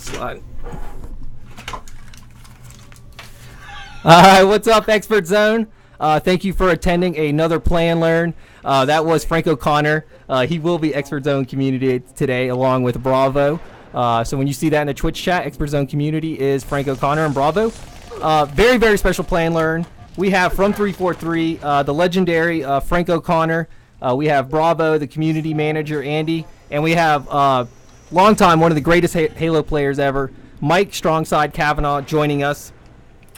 slide. Alright, what's up, Expert Zone? Thank you for attending another Play and Learn. That was Frank O'Connor. He will be Expert Zone Community today along with Bravo. So when you see that in the Twitch chat, Expert Zone Community is Frank O'Connor and Bravo. Very, very special Play and Learn. We have from 343 the legendary Frank O'Connor. We have Bravo, the community manager, Andy. And we have long time, one of the greatest Halo players ever, Mike Strongside Kavanaugh, joining us.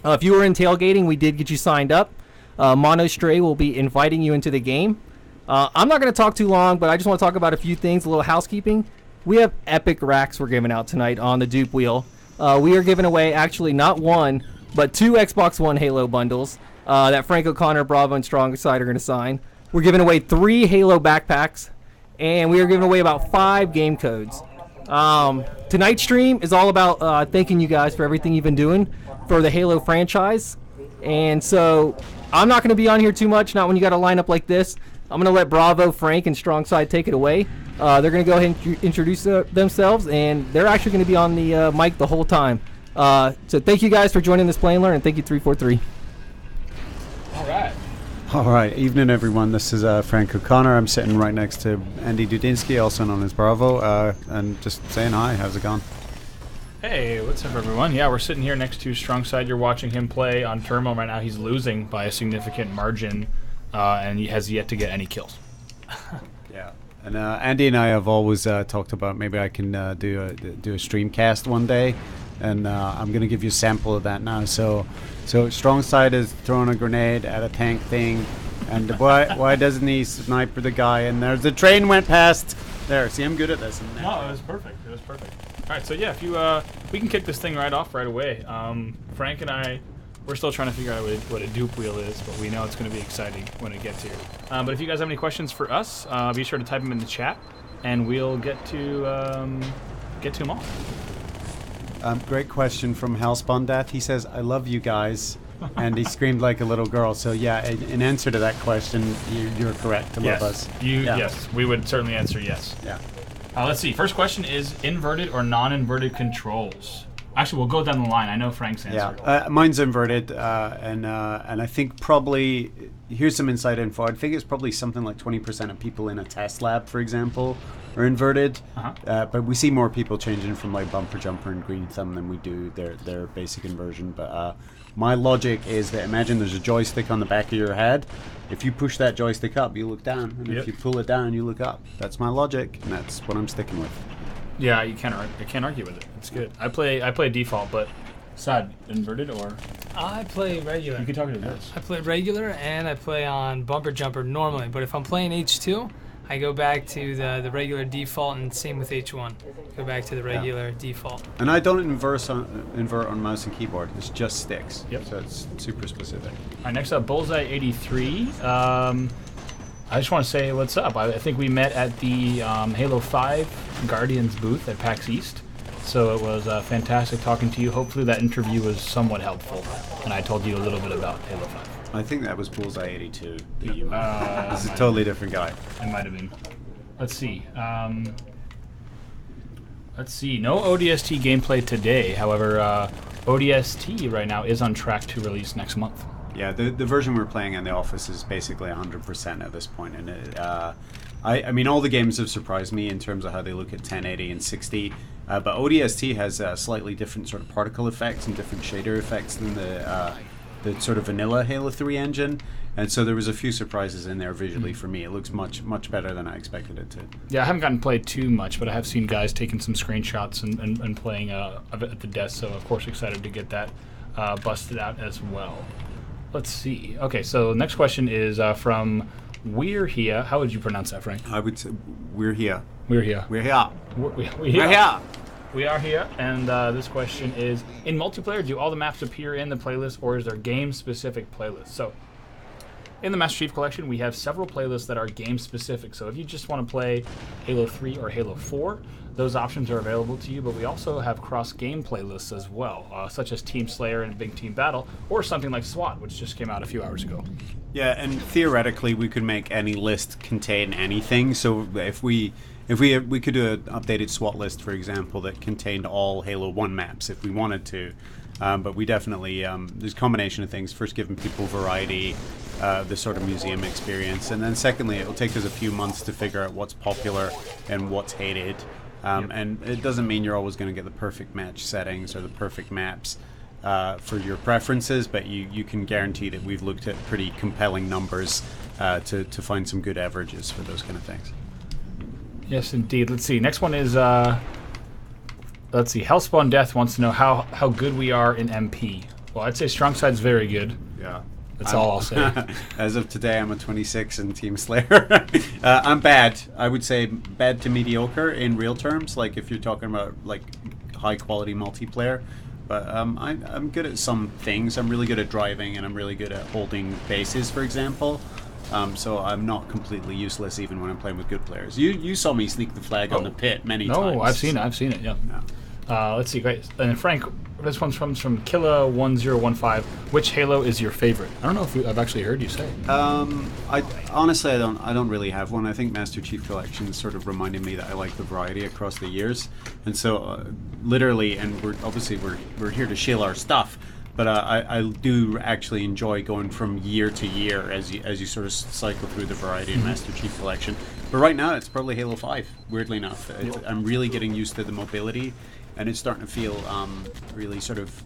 If you were in tailgating, we did get you signed up. Mono Stray will be inviting you into the game. I'm not going to talk too long, but I just want to talk about a few things, a little housekeeping. We have epic racks we're giving out tonight on the dupe wheel. We are giving away actually not one, but 2 Xbox One Halo bundles that Frank O'Connor, Bravo, and Strongside are going to sign. We're giving away 3 Halo backpacks, and we are giving away about 5 game codes. Tonight's stream is all about thanking you guys for everything you've been doing for the Halo franchise. And so I'm not going to be on here too much, not when you got a lineup like this. I'm going to let Bravo, Frank, and Strongside take it away. They're going to go ahead and introduce themselves, and they're actually going to be on the mic the whole time. So thank you guys for joining this Play and Learn, and thank you 343. All right, evening everyone. This is Frank O'Connor. I'm sitting right next to Andy Dudinsky, also known as Bravo, and just saying hi. How's it going? Hey, what's up, everyone? Yeah, we're sitting here next to Strongside. You're watching him play on Turmo right now. He's losing by a significant margin, and he has yet to get any kills. Yeah, and Andy and I have always talked about maybe I can do a streamcast one day, and I'm gonna give you a sample of that now. So Strongside is throwing a grenade at a tank thing, and why doesn't he sniper the guy? And there's the train went past. There, see, I'm good at this. No, it was perfect. It was perfect. All right, so yeah, if you we can kick this thing right off right away. Frank and I, we're still trying to figure out what a dupe wheel is, but we know it's going to be exciting when it gets here. But if you guys have any questions for us, be sure to type them in the chat, and we'll get to them all. Great question from Hellspawndat. He says, "I love you guys," and he screamed like a little girl. So yeah, in answer to that question, you're correct to love us. Yes, we would certainly answer yes. Yeah. Let's see. First question is inverted or non-inverted controls. Actually, we'll go down the line. I know Frank's answer. Yeah, mine's inverted, and I think probably here's some inside info. I think it's probably something like 20% of people in a test lab, for example, are inverted. But we see more people changing from like bumper jumper and green thumb than we do their basic inversion. But my logic is that imagine there's a joystick on the back of your head. If you push that joystick up, you look down, and if you pull it down, you look up. That's my logic, and that's what I'm sticking with. Yeah, I can't argue with it. It's good. I play default, but Sad, inverted or? I play regular. You can talk to this. I play regular and I play on bumper jumper normally, but if I'm playing H2, I go back to the regular default, and same with H1. Go back to the regular default. And I don't invert on mouse and keyboard. It's just sticks. Yep. So it's super specific. All right, next up, Bullseye 83. I just want to say what's up. I think we met at the Halo 5 Guardians booth at PAX East. So it was fantastic talking to you. Hopefully that interview was somewhat helpful, and I told you a little bit about Halo 5. I think that was Bullseye 82 that you met. This is a totally different guy. It might have been. Let's see. No ODST gameplay today. However, ODST right now is on track to release next month. Yeah, the version we're playing in the office is basically 100% at this point, and I mean, all the games have surprised me in terms of how they look at 1080 and 60. But ODST has slightly different sort of particle effects and different shader effects than the sort of vanilla Halo 3 engine, and so there was a few surprises in there visually for me. It looks much better than I expected it to. Yeah, I haven't gotten played too much, but I have seen guys taking some screenshots and playing of it at the desk, so of course excited to get that busted out as well. Let's see. Okay, so next question is from We're Here. How would you pronounce that, Frank? I would say We're Here. We're Here. We're Here. We're here. We are here, and this question is, in multiplayer, do all the maps appear in the playlist, or is there game-specific playlists? So, in the Master Chief Collection, we have several playlists that are game-specific. So if you just want to play Halo 3 or Halo 4, those options are available to you, but we also have cross-game playlists as well, such as Team Slayer and Big Team Battle, or something like SWAT, which just came out a few hours ago. Yeah, and theoretically, we could make any list contain anything. So if we If we could do an updated SWAT list, for example, that contained all Halo 1 maps if we wanted to. But we definitely, there's a combination of things. First, giving people variety, the sort of museum experience. And then secondly, it will take us a few months to figure out what's popular and what's hated. And it doesn't mean you're always going to get the perfect match settings or the perfect maps for your preferences, but you can guarantee that we've looked at pretty compelling numbers to find some good averages for those kind of things. Yes, indeed. Let's see. Next one is, let's see. Hellspawn Death wants to know how good we are in MP. Well, I'd say Strong Side's very good. Yeah. That's all I'll say. As of today, I'm a 26 in Team Slayer. I'm bad. I would say bad to mediocre in real terms, like if you're talking about like high quality multiplayer. But I'm good at some things. I'm really good at driving, and I'm really good at holding bases, for example. So I'm not completely useless even when I'm playing with good players. You saw me sneak the flag on the pit many times. No, I've seen it. Yeah. Let's see, great. And Frank, this one's from Killa1015. Which Halo is your favorite? I don't know if I've actually heard you say. I honestly, I don't really have one. I think Master Chief Collection sort of reminded me that I like the variety across the years, and so literally, and we're here to shill our stuff. But I do actually enjoy going from year to year as you sort of cycle through the variety in Master Chief Collection. But right now, it's probably Halo 5, weirdly enough. I'm really getting used to the mobility, and it's starting to feel really sort of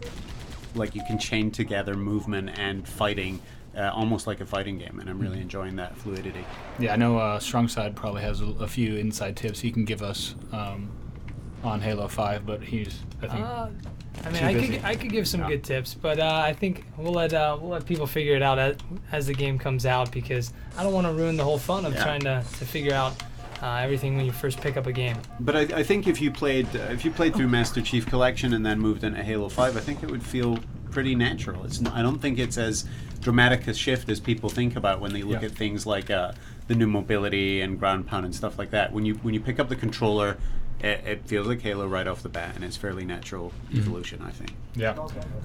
like you can chain together movement and fighting, almost like a fighting game, and I'm really enjoying that fluidity. Yeah, I know Strong Side probably has a few inside tips he can give us on Halo 5, but he's, I think... I could give some good tips, but I think we'll let people figure it out as the game comes out, because I don't want to ruin the whole fun of trying to figure out everything when you first pick up a game. But I think if you played through Master Chief Collection and then moved into Halo 5, I think it would feel pretty natural. I don't think it's as dramatic a shift as people think about when they look at things like the new mobility and ground pound and stuff like that. When you pick up the controller, it feels like Halo right off the bat, and it's fairly natural evolution, I think. Yeah.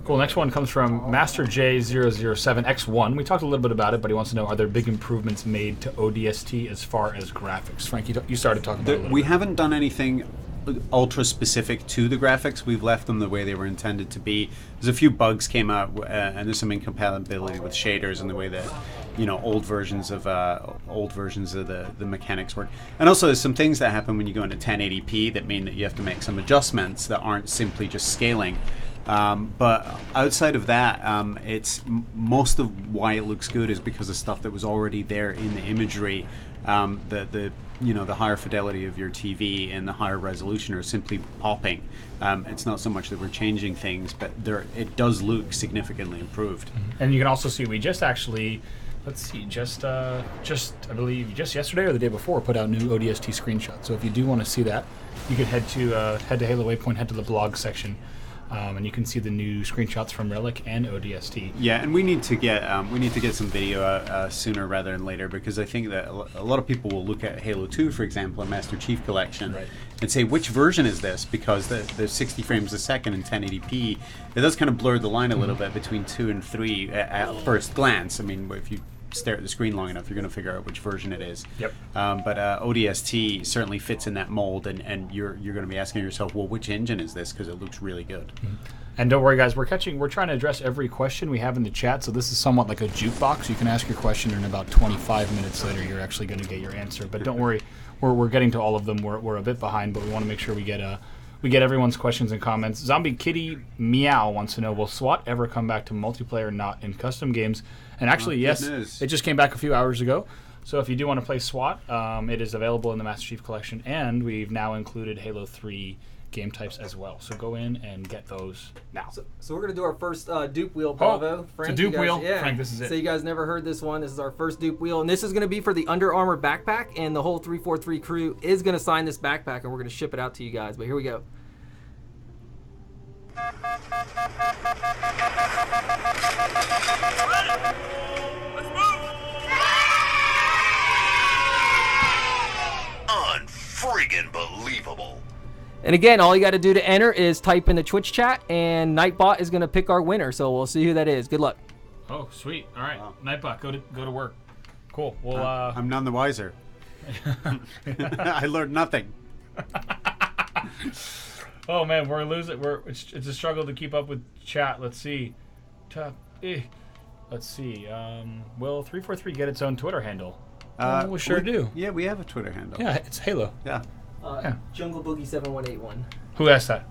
Cool. Next one comes from Master J007X1. We talked a little bit about it, but he wants to know, are there big improvements made to ODST as far as graphics? Frank, you started talking about it a little We bit. haven't done anything ultra specific to the graphics. We've left them the way they were intended to be. There's a few bugs came out, and there's some incompatibility with shaders and the way that old versions of the mechanics work. And also there's some things that happen when you go into 1080p that mean that you have to make some adjustments that aren't simply just scaling. But outside of that, it's most of why it looks good is because of stuff that was already there in the imagery. The higher fidelity of your TV and the higher resolution are simply popping. It's not so much that we're changing things, but it does look significantly improved. And you can also see we just actually, I believe just yesterday or the day before, put out new ODST screenshots. So if you do want to see that, you could head to Halo Waypoint, head to the blog section. And you can see the new screenshots from Relic and ODST. Yeah, and we need to get some video out sooner rather than later, because I think that a lot of people will look at Halo 2, for example, and Master Chief Collection, and say, which version is this? Because the 60 frames a second in 1080p, it does kind of blur the line a little bit between 2 and 3 at first glance. I mean, if you stare at the screen long enough, you're going to figure out which version it is. Yep. But ODST certainly fits in that mold, and you're going to be asking yourself, well, which engine is this? Because it looks really good. And don't worry, guys, we're trying to address every question we have in the chat, so this is somewhat like a jukebox. You can ask your question, and about 25 minutes later, you're actually going to get your answer. But don't worry, we're getting to all of them. We're a bit behind, but we want to make sure we get everyone's questions and comments. Zombie Kitty Meow wants to know, will SWAT ever come back to multiplayer, not in custom games? And actually, yes, it just came back a few hours ago. So if you do want to play SWAT, it is available in the Master Chief Collection, and we've now included Halo 3 game types as well. So go in and get those now. So we're going to do our first dupe wheel, Bravo. Frank, it's a dupe wheel. Yeah. Frank, this is it. So you guys never heard this one. This is our first dupe wheel, and this is going to be for the Under Armour backpack, and the whole 343 crew is going to sign this backpack, and we're going to ship it out to you guys. But here we go. Unfreaking believable. And again, all you got to do to enter is type in the Twitch chat, and Nightbot is going to pick our winner. So we'll see who that is. Good luck. Oh, sweet. All right, Nightbot, go to work. Cool. Well, I'm none the wiser. I learned nothing. Oh man, we're losing. It's a struggle to keep up with chat. Let's see. Let's see. Will 343 get its own Twitter handle? We sure do. Yeah, we have a Twitter handle. Yeah, it's Halo. Yeah. Jungle Boogie 7181. Who asked that?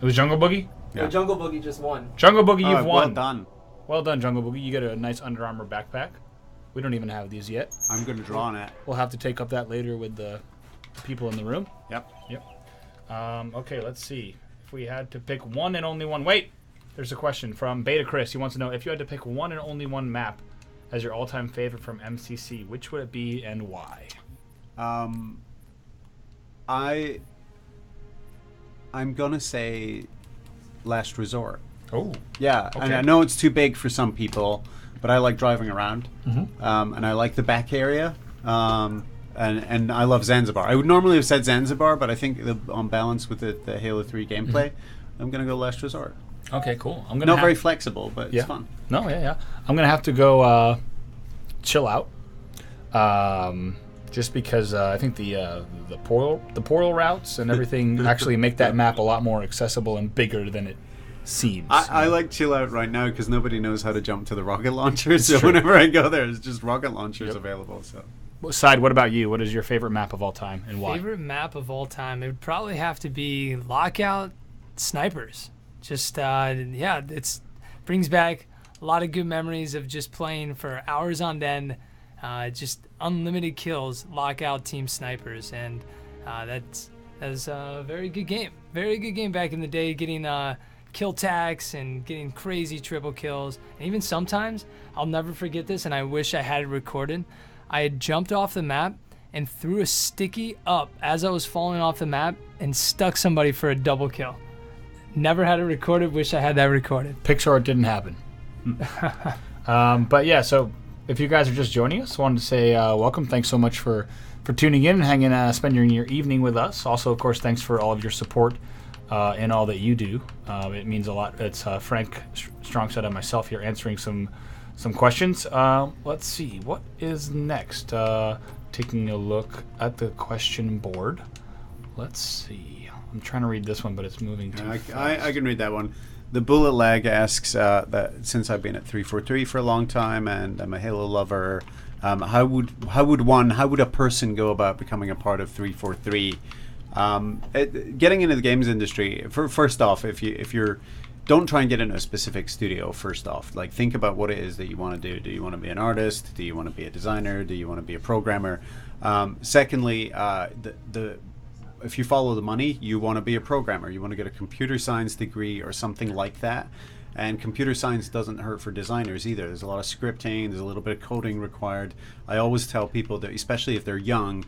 It was Jungle Boogie? Yeah. Jungle Boogie just won. Jungle Boogie, you've won. Well done. Well done, Jungle Boogie. You get a nice Under Armour backpack. We don't even have these yet. I'm going to draw on it. We'll have to take up that later with the people in the room. Yep. Okay, let's see. If we had to pick one and only one. Wait! There's a question from Beta Chris. He wants to know, if you had to pick one and only one map as your all-time favorite from MCC, which would it be and why? I'm going to say Last Resort. Oh. Yeah, Okay. and I know it's too big for some people, but I like driving around. And I like the back area. And I love Zanzibar. I would normally have said Zanzibar, but I think on balance with the Halo 3 gameplay, I'm going to go Last Resort. Okay, cool. I'm gonna Not very flexible, but Yeah. it's fun. No, yeah. I'm gonna have to go chill out, just because I think the portal routes and everything actually make that map a lot more accessible and bigger than it seems. I like chill out right now because nobody knows how to jump to the rocket launcher. So true. whenever I go there, it's just rocket launchers available. So Side, what about you? What is your favorite map of all time and why? Favorite map of all time? It would probably have to be Lockout Snipers. Just it's brings back a lot of good memories of just playing for hours on end, just unlimited kills, Lockout Team Snipers, and that was a very good game. Very good game back in the day, getting kill tags and getting crazy triple kills. And even sometimes, I'll never forget this, and I wish I had it recorded. I had jumped off the map and threw a sticky up as I was falling off the map and stuck somebody for a double kill. Never had it recorded. Wish I had that recorded. Pixar, it didn't happen. But yeah, so if you guys are just joining us, I wanted to say welcome. Thanks so much for tuning in and spending your evening with us. Also, of course, thanks for all of your support and all that you do. It means a lot. It's Frank Strongset and myself here answering some questions. Let's see. What is next? Taking a look at the question board. Let's see. I'm trying to read this one, but it's moving too fast. I can read that one. The Bullet Lag asks that since I've been at 343 for a long time and I'm a Halo lover, how would a person go about becoming a part of 343? Getting into the games industry. First off, if you're don't try and get into a specific studio. First off, like think about what it is that you want to do. Do you want to be an artist? Do you want to be a designer? Do you want to be a programmer? Secondly, if you follow the money, you want to be a programmer. You want to get a computer science degree or something like that. And computer science doesn't hurt for designers either. There's a lot of scripting. There's a little bit of coding required. I always tell people that, especially if they're young,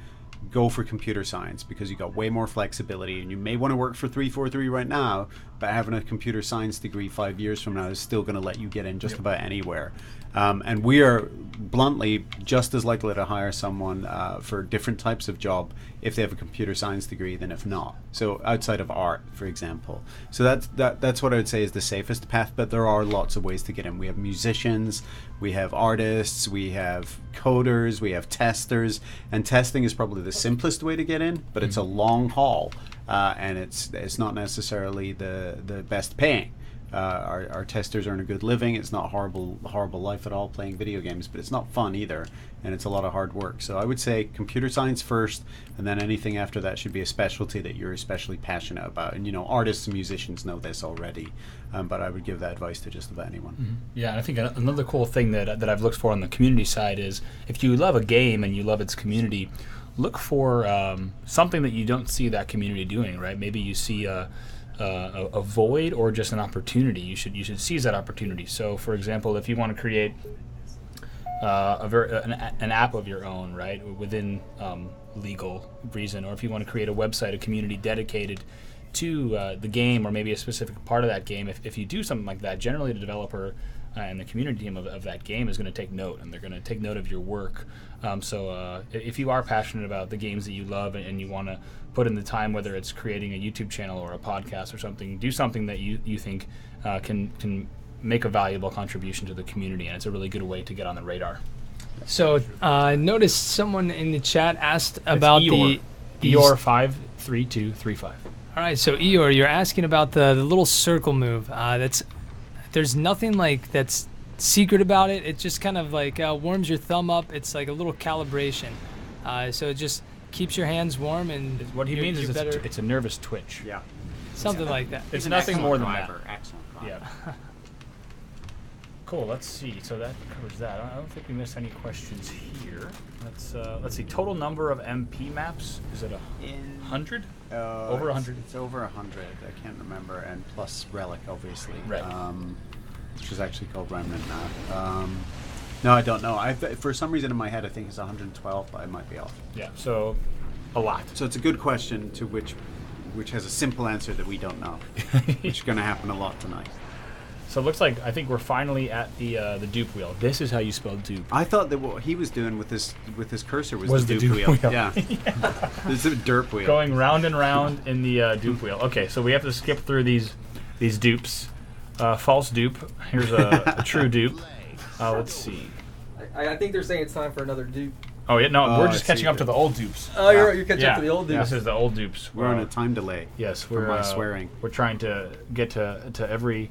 go for computer science because you got way more flexibility. And you may want to work for 343 right now, but having a computer science degree 5 years from now is still going to let you get in just about anywhere. And we are bluntly just as likely to hire someone for different types of job if they have a computer science degree than if not. So outside of art, for example. So that's what I would say is the safest path, but there are lots of ways to get in. We have musicians, we have artists, we have coders, we have testers, and testing is probably the simplest way to get in, but it's a long haul, and it's not necessarily the best paying. Our testers earn a good living. It's not horrible life at all playing video games, but it's not fun either, and it's a lot of hard work. So I would say computer science first, and then anything after that should be a specialty that you're especially passionate about. And artists and musicians know this already, but I would give that advice to just about anyone. Mm-hmm. Yeah, and I think another cool thing that I've looked for on the community side is if you love a game and you love its community, look for something that you don't see that community doing. Right? Maybe you see a void or just an opportunity. You should seize that opportunity. So, for example, if you want to create an app of your own, right, within legal reason, or if you want to create a website, a community dedicated to the game, or maybe a specific part of that game, if you do something like that, generally the developer and the community team of that game is going to take note, and they're going to take note of your work. So if you are passionate about the games that you love and you want to put in the time, whether it's creating a YouTube channel or a podcast or something, do something that you think can make a valuable contribution to the community, and it's a really good way to get on the radar. So I noticed someone in the chat asked about Eeyore. the Eeyore 53235. All right, so Eeyore, you're asking about the little circle move. There's nothing like that's secret about it. It just kind of like warms your thumb up. It's like a little calibration. So it just keeps your hands warm and What he you're- means you're is better, it's a nervous twitch. Yeah. something like that. It's He's an nothing excellent more than driver, that. Excellent driver. Yeah. Cool. Let's see. So that covers that. I don't think we missed any questions here. Let's see. Total number of MP maps, is it 100? Over 100? It's over 100. I can't remember, and plus Relic, obviously. Right. Which is actually called Remnant now. No, I don't know. For some reason in my head, I think it's 112, but I might be off. Yeah. So a lot. So it's a good question to which has a simple answer that we don't know, which is going to happen a lot tonight. So it looks like I think we're finally at the dupe wheel. This is how you spell dupe. I thought that what he was doing with his cursor was the the dupe dupe wheel. wheel. Yeah. This is a derp wheel. Going round and round in the dupe wheel. Okay, so we have to skip through these dupes. False dupe. Here's a true dupe. Let's see. I think they're saying it's time for another dupe. Oh yeah, no, Oh, we're I just catching see. up to the old dupes. Oh, you're catching Yeah, up to the old dupes. This is the old dupes. We're on a time delay. Yes, for we're my swearing. We're trying to get to every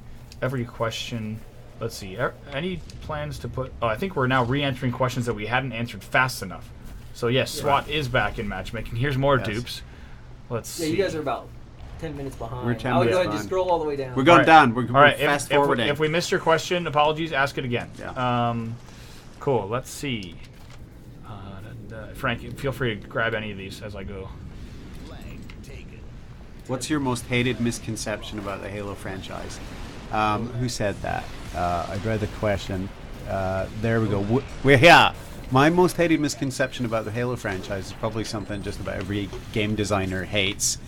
question. Let's see. Any plans to put? Oh, I think we're now re-entering questions that we hadn't answered fast enough. So yes, SWAT is back in matchmaking. Here's more Yes. dupes. Let's Yeah, see. you guys are about 10 minutes behind. We're 10 I would minutes go ahead and behind. just scroll all the way down. We're going All right. down. We're All right, fast if forwarding. we missed your question, apologies. Ask it again. Yeah. Cool. Let's see. Frank, feel free to grab any of these as I go. What's your most hated misconception about the Halo franchise? Who said that? I read the question. There we go. We're here. My most hated misconception about the Halo franchise is probably something just about every game designer hates.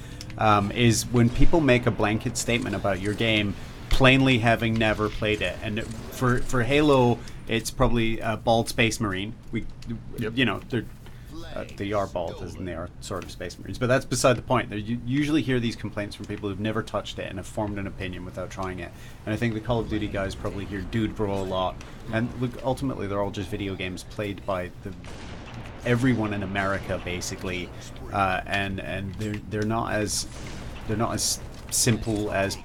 Is when people make a blanket statement about your game, plainly having never played it. And for Halo, it's probably a bald Space Marine. You know, they are bald, and they are sort of Space Marines. But that's beside the point. You usually hear these complaints from people who've never touched it and have formed an opinion without trying it. And I think the Call of Duty guys probably hear "dude bro" a lot. And look, ultimately, they're all just video games played by everyone in America, basically. And they're not as simple as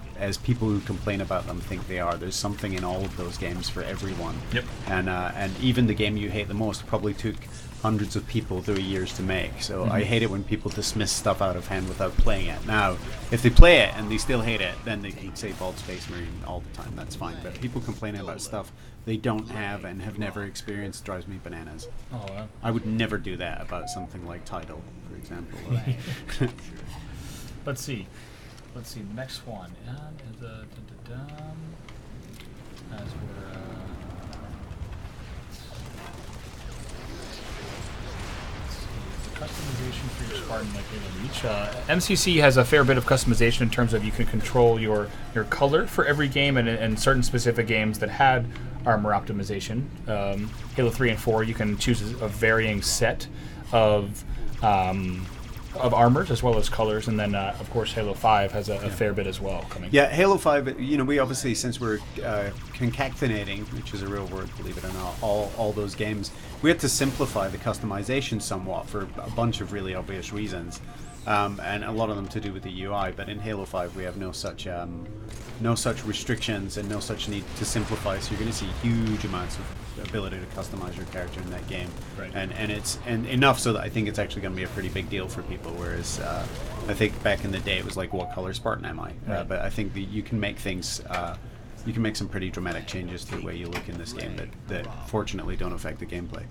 people who complain about them think they are. There's something in all of those games for everyone. Yep. And even the game you hate the most probably took hundreds of people through years to make. So I hate it when people dismiss stuff out of hand without playing it. Now, if they play it and they still hate it, then they can say Bald Space Marine all the time. That's fine. But people complaining about stuff they don't have and have never experienced drives me bananas. Oh, wow. I would never do that about something like Tidal, for example. Let's see. Next one. As we're customization for your Spartan like Halo Reach. MCC has a fair bit of customization in terms of you can control your color for every game, and certain specific games that had armor optimization. Halo 3 and 4, you can choose a varying set of armors as well as colors, and then of course Halo 5 has a fair bit as well coming. Yeah, Halo 5, we obviously, since we're concatenating, which is a real word, believe it or not, all those games, we had to simplify the customization somewhat for a bunch of really obvious reasons, and a lot of them to do with the UI. But in Halo 5, we have no such restrictions and no such need to simplify, so you're going to see huge amounts of ability to customize your character in that game. Right. And it's enough so that I think it's actually going to be a pretty big deal for people, whereas I think back in the day it was like, what color Spartan am I? Right. But I think that you can make things you can make some pretty dramatic changes to the way you look in this game that fortunately don't affect the gameplay.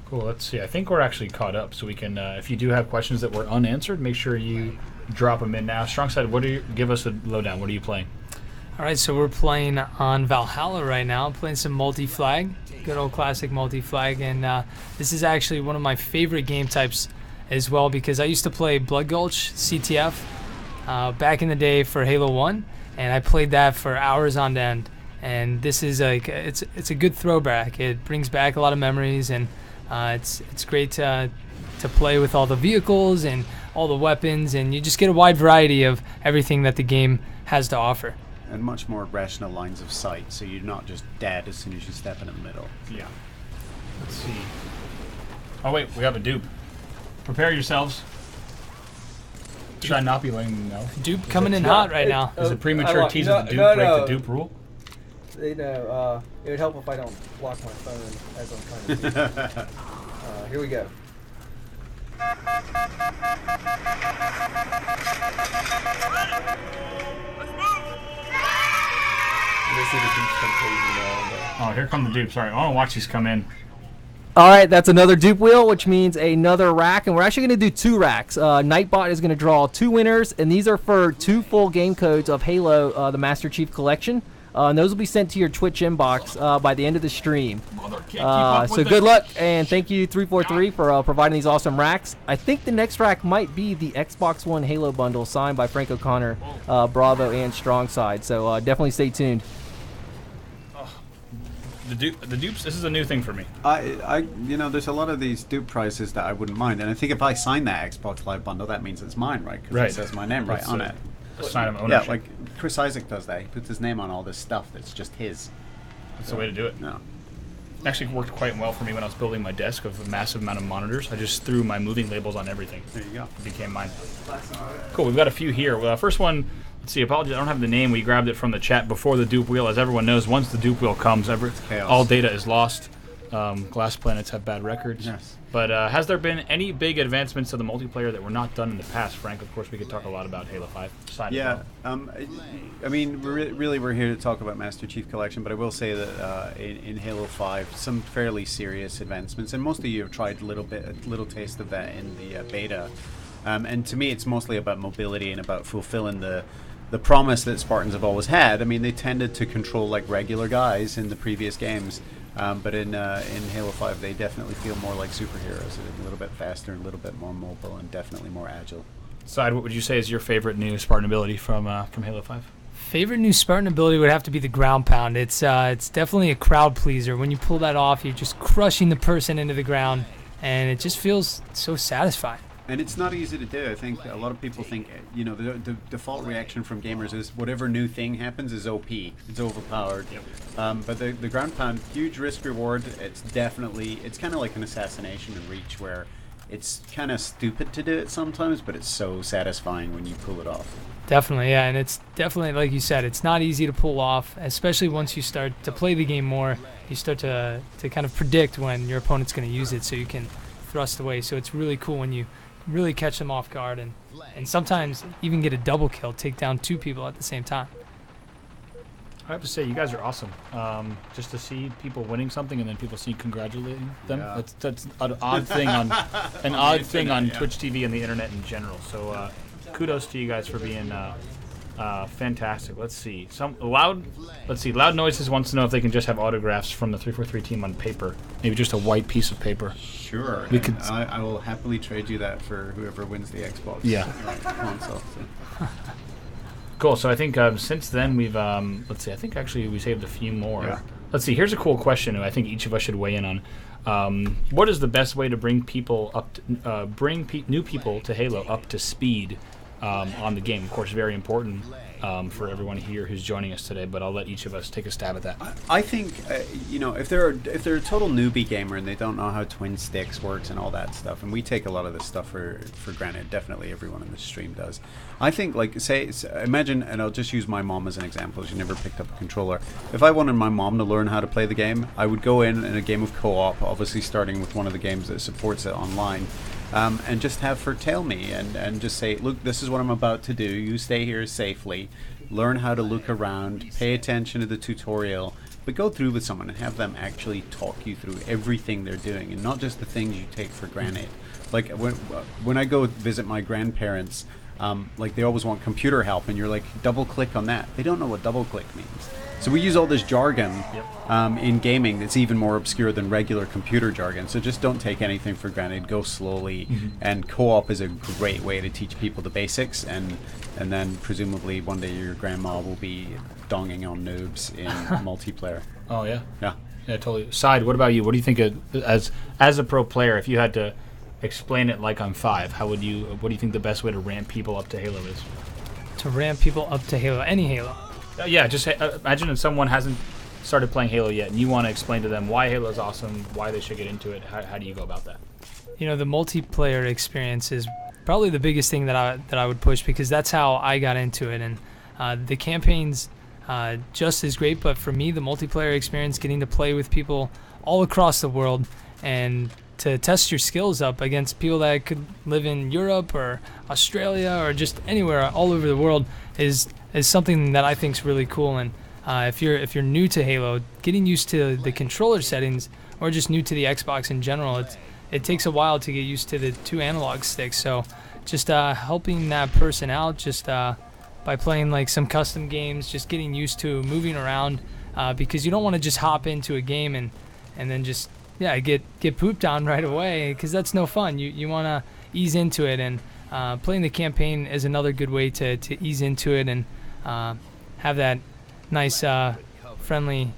Cool. Let's see. I think we're actually caught up, so we can. If you do have questions that were unanswered, make sure you drop them in now. Strong Side, give us a lowdown. What are you playing? All right, so we're playing on Valhalla right now, playing some multi-flag, good old classic multi-flag, and this is actually one of my favorite game types as well, because I used to play Blood Gulch CTF back in the day for Halo 1, and I played that for hours on end, and this is like it's a good throwback. It brings back a lot of memories, and it's great to play with all the vehicles and all the weapons, and you just get a wide variety of everything that the game has to offer. And much more rational lines of sight, so you're not just dead as soon as you step in the middle. Yeah. Let's see. Oh wait, we have a dupe. Prepare yourselves. Should I not be letting them know? Dupe coming in hot right now. Is it premature tease of the dupe break the dupe rule? You know, it would help if I don't lock my phone as I'm trying to do. Here we go. Oh, here come the dupes. Sorry, I want to watch these come in. All right, that's another dupe wheel, which means another rack, and we're actually going to do 2 racks. Nightbot is going to draw 2 winners, and these are for 2 full game codes of Halo, the Master Chief Collection. And those will be sent to your Twitch inbox by the end of the stream. So good luck, and thank you 343 for providing these awesome racks. I think the next rack might be the Xbox One Halo bundle signed by Frank O'Connor, Bravo, and Strongside. So definitely stay tuned. The dupes. This is a new thing for me. You know, there's a lot of these dupe prices that I wouldn't mind, and I think if I sign that Xbox Live bundle, that means it's mine, right? Because it says my name right on it. A sign of ownership. Yeah, like Chris Isaac does that. He puts his name on all this stuff that's just his. That's the way to do it. No. It actually worked quite well for me when I was building my desk of a massive amount of monitors. I just threw my moving labels on everything. There you go. It became mine. Cool. We've got a few here. First one. Let's see. Apologies, I don't have the name. We grabbed it from the chat before the dupe wheel. As everyone knows, once the dupe wheel comes, all data is lost. Glass planets have bad records. Yes. But has there been any big advancements to the multiplayer that were not done in the past, Frank? Of course, we could talk a lot about Halo 5. Yeah. I mean, we're here to talk about Master Chief Collection, but I will say that in Halo 5, some fairly serious advancements, and most of you have tried a little taste of that in the beta. And to me, it's mostly about mobility and about fulfilling the promise that Spartans have always had. I mean, they tended to control like regular guys in the previous games. But in Halo 5, they definitely feel more like superheroes, a little bit faster, a little bit more mobile, and definitely more agile. Side, what would you say is your favorite new Spartan ability from Halo 5? Favorite new Spartan ability would have to be the ground pound. It's definitely a crowd pleaser. When you pull that off, you're just crushing the person into the ground, and it just feels so satisfying. And it's not easy to do. I think a lot of people think, you know, the default reaction from gamers is whatever new thing happens is OP. It's overpowered. Yep. But the ground pound, huge risk reward. It's kind of like an assassination in Reach, where it's kind of stupid to do it sometimes, but it's so satisfying when you pull it off. Definitely, yeah, and it's definitely, like you said, it's not easy to pull off, especially once you start to play the game more. You start to kind of predict when your opponent's going to use it, so you can thrust away. So it's really cool when you really catch them off guard, and sometimes even get a double kill, take down 2 people at the same time. I have to say, you guys are awesome. Just to see people winning something and then people see congratulating them. Yeah. That's an odd thing on Twitch TV and the internet in general. So kudos to you guys for being fantastic. Let's see. Loud Noises wants to know if they can just have autographs from the 343 team on paper. Maybe just a white piece of paper. Sure. I will happily trade you that for whoever wins the Xbox console. So. Cool. So I think since then we've let's see. I think actually we saved a few more. Yeah. Let's see. Here's a cool question I think each of us should weigh in on. What is the best way to bring people up, new people to Halo up to speed on the game? Of course, very important for everyone here who's joining us today. But I'll let each of us take a stab at that. I think you know, if they're a total newbie gamer and they don't know how twin sticks works and all that stuff, and we take a lot of this stuff for granted. Definitely, everyone in the stream does. I think, like, imagine, and I'll just use my mom as an example. She never picked up a controller. If I wanted my mom to learn how to play the game, I would go in a game of co-op, obviously starting with one of the games that supports it online. And just have her tell me and just say, look, this is what I'm about to do. You stay here safely. Learn how to look around. Pay attention to the tutorial. But go through with someone and have them actually talk you through everything they're doing and not just the things you take for granted. Like when I go visit my grandparents, like they always want computer help and you're like, double click on that. They don't know what double click means. So we use all this jargon in gaming that's even more obscure than regular computer jargon. So just don't take anything for granted. Go slowly. And co-op is a great way to teach people the basics. And then presumably one day your grandma will be donging on noobs in multiplayer. Oh, yeah? Yeah. Yeah, totally. Side, what about you? What do you think as a pro player, if you had to explain it like on 5, what do you think the best way to ramp people up to Halo is? To ramp people up to Halo, any Halo? Yeah, just imagine if someone hasn't started playing Halo yet, and you want to explain to them why Halo is awesome, why they should get into it, how do you go about that? You know, the multiplayer experience is probably the biggest thing that I would push, because that's how I got into it. And the campaign's just as great, but for me, the multiplayer experience, getting to play with people all across the world and to test your skills up against people that could live in Europe or Australia or just anywhere all over the world is something that I think is really cool. And if you're new to Halo, getting used to the controller settings, or just new to the Xbox in general, it takes a while to get used to the 2 analog sticks. So just helping that person out, just by playing like some custom games, just getting used to moving around, because you don't want to just hop into a game and then just get pooped on right away, because that's no fun. You want to ease into it, and playing the campaign is another good way to ease into it and have that nice friendly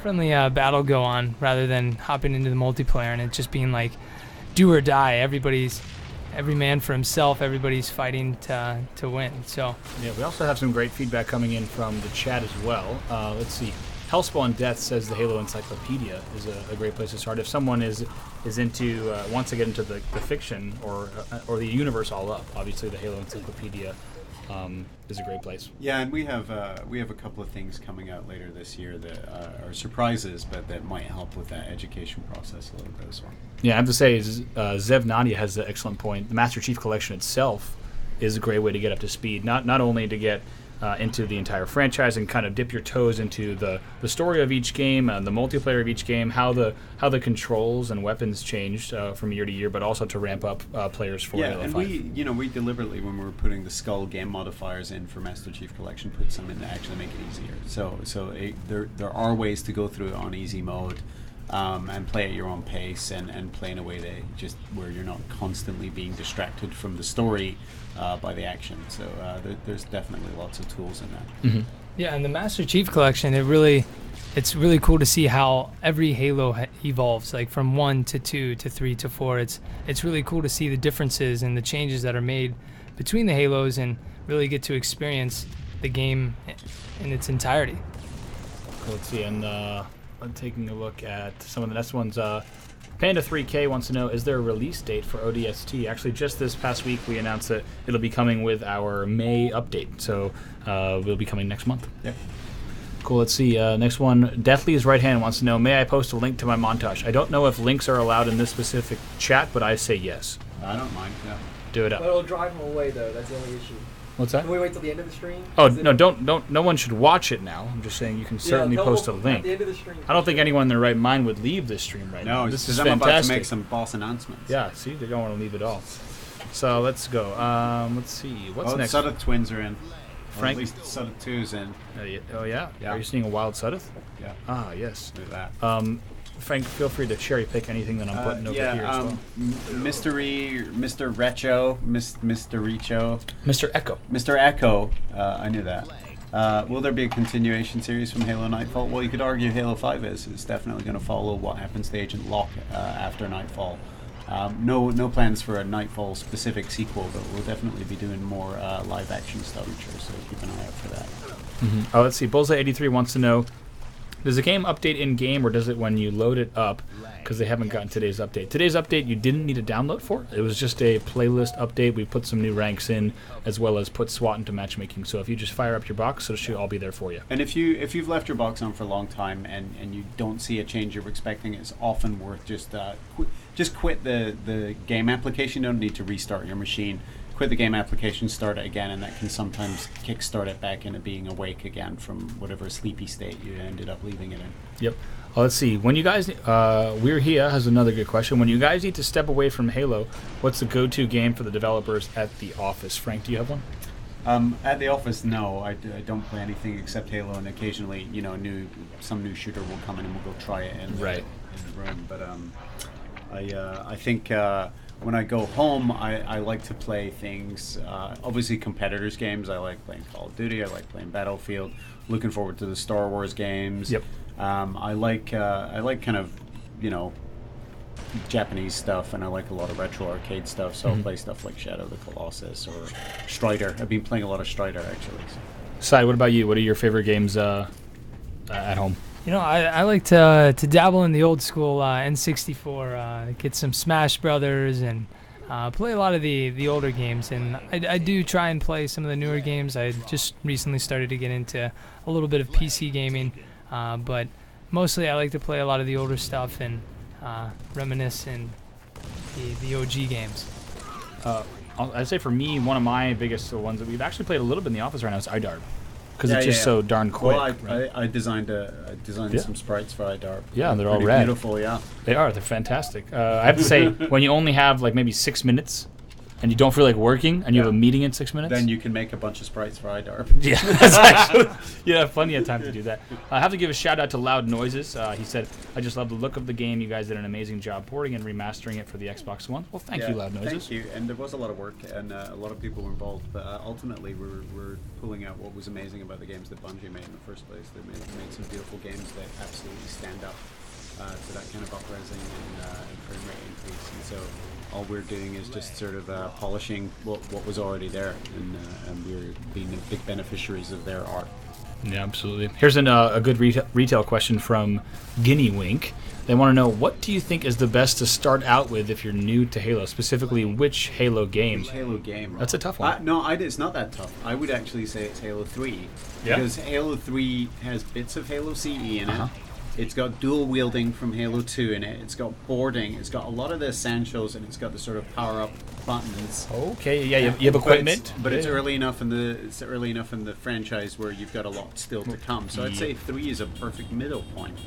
battle go on, rather than hopping into the multiplayer and it just being like do or die. Every man for himself. Everybody's fighting to win. So yeah, we also have some great feedback coming in from the chat as well. Let's see. Hellspawn Death says the Halo Encyclopedia is a great place to start. If someone is into wants to get into the fiction or the universe all up, obviously the Halo Encyclopedia is a great place. Yeah, and we have a couple of things coming out later this year that are surprises, but that might help with that education process a little bit as well. Yeah, I have to say, Zev Nadia has an excellent point. The Master Chief Collection itself is a great way to get up to speed, not only to get into the entire franchise and kind of dip your toes into the story of each game, the multiplayer of each game, how the controls and weapons changed from year to year, but also to ramp up players for Halo 5. And we deliberately, when we were putting the Skull game modifiers in for Master Chief Collection, put some in to actually make it easier. There are ways to go through it on easy mode. And play at your own pace and play in a way that just where you're not constantly being distracted from the story by the action. So there's definitely lots of tools in that. Mm-hmm. yeah, and the Master Chief Collection, it's really cool to see how every Halo evolves, like from 1 to 2 to 3 to 4. It's really cool to see the differences and the changes that are made between the Halos, and really get to experience the game in its entirety. Let's see, and I'm taking a look at some of the next ones. Panda 3K wants to know, is there a release date for ODST? Actually, just this past week we announced that it'll be coming with our May update, so we'll be coming next month. Yep. Cool, let's see. Next one, Deathly's Right Hand wants to know, may I post a link to my montage? I don't know if links are allowed in this specific chat, but I say yes. I don't mind. Yeah. Do it up. But it'll drive them away, though. That's the only issue. What's that? Can we wait till the end of the stream? Oh, no, don't. No one should watch it now. I'm just saying you can certainly post a link. At the end of the stream. I don't think anyone in their right mind would leave this stream right now. No, This is I'm about to fantastic. make some boss announcements. Yeah, see, they don't want to leave at all. So let's go. Let's see. What's next? Sudeth twins are in. Frank? Or at least Sudeth 2's in. Oh, yeah? Yeah. Are you seeing a wild Sudeth? Yeah. Ah, yes. Do that. Frank, feel free to cherry pick anything that I'm putting over here as well. Mystery, Mr. Recho, Mr. Richo, Mr. Echo. Mr. Echo. I knew that. Will there be a continuation series from Halo Nightfall? Well, you could argue Halo 5 is. It's definitely going to follow what happens to Agent Locke after Nightfall. No plans for a Nightfall specific sequel, but we'll definitely be doing more live action stuff, so keep an eye out for that. Mm-hmm. Oh, let's see. Bullseye83 wants to know, does the game update in-game, or does it when you load it up? Because they haven't gotten today's update. Today's update you didn't need a download for. It was just a playlist update. We put some new ranks in, as well as put SWAT into matchmaking. So if you just fire up your box, it should all be there for you. And if you've left your box on for a long time and you don't see a change you're expecting, it's often worth just quit the game application. You don't need to restart your machine. Quit the game application, start it again, and that can sometimes kickstart it back into being awake again from whatever sleepy state you ended up leaving it in. Yep. Let's see. When you guys, We're Here has another good question. When you guys need to step away from Halo, what's the go-to game for the developers at the office? Frank, do you have one? At the office, no. I don't play anything except Halo, and occasionally, some new shooter will come in and we'll go try it in the room. But I think when I go home, I like to play things. Obviously, competitors games. I like playing Call of Duty. I like playing Battlefield. Looking forward to the Star Wars games. Yep. I like kind of Japanese stuff, and I like a lot of retro arcade stuff. So I'll play stuff like Shadow of the Colossus or Strider. I've been playing a lot of Strider actually. Sai, what about you? What are your favorite games at home? I like to dabble in the old school N64, get some Smash Brothers, and play a lot of the older games. And I do try and play some of the newer games. I just recently started to get into a little bit of PC gaming, but mostly I like to play a lot of the older stuff and reminisce in the OG games. I'd say for me, one of my biggest ones that we've actually played a little bit in the office right now is iDarb. Because it's just so darn quick. Well, right? I designed some sprites for iDarb. Yeah, they're all Pretty red. beautiful, yeah. They are. They're fantastic. I have to say, when you only have like maybe 6 minutes, and you don't feel like working, and you have a meeting in 6 minutes, Then you can make a bunch of sprites for iDarb. yeah, that's actually plenty of time to do that. I have to give a shout out to Loud Noises. He said, "I just love the look of the game. You guys did an amazing job porting and remastering it for the Xbox One." Well, thank you, Loud Noises. Thank you. And there was a lot of work, and a lot of people were involved. But ultimately, we're pulling out what was amazing about the games that Bungie made in the first place. They made some beautiful games that absolutely stand up to that kind of up-resing and frame rate increase. And so all we're doing is just sort of polishing what was already there, and we're being the big beneficiaries of their art. Yeah, absolutely. Here's a good retail question from Guinea Wink. They want to know, what do you think is the best to start out with if you're new to Halo? Specifically, which Halo game? Which Halo game? That's a tough one. No, it's not that tough. I would actually say it's Halo 3. Yeah? Because Halo 3 has bits of Halo CE in Uh-huh. it. It's got dual wielding from Halo 2 in it. It's got boarding. It's got a lot of the essentials, and it's got the sort of power-up buttons. Okay, yeah, you have equipment. But it's early enough in the franchise where you've got a lot still to come. So I'd say 3 is a perfect middle point.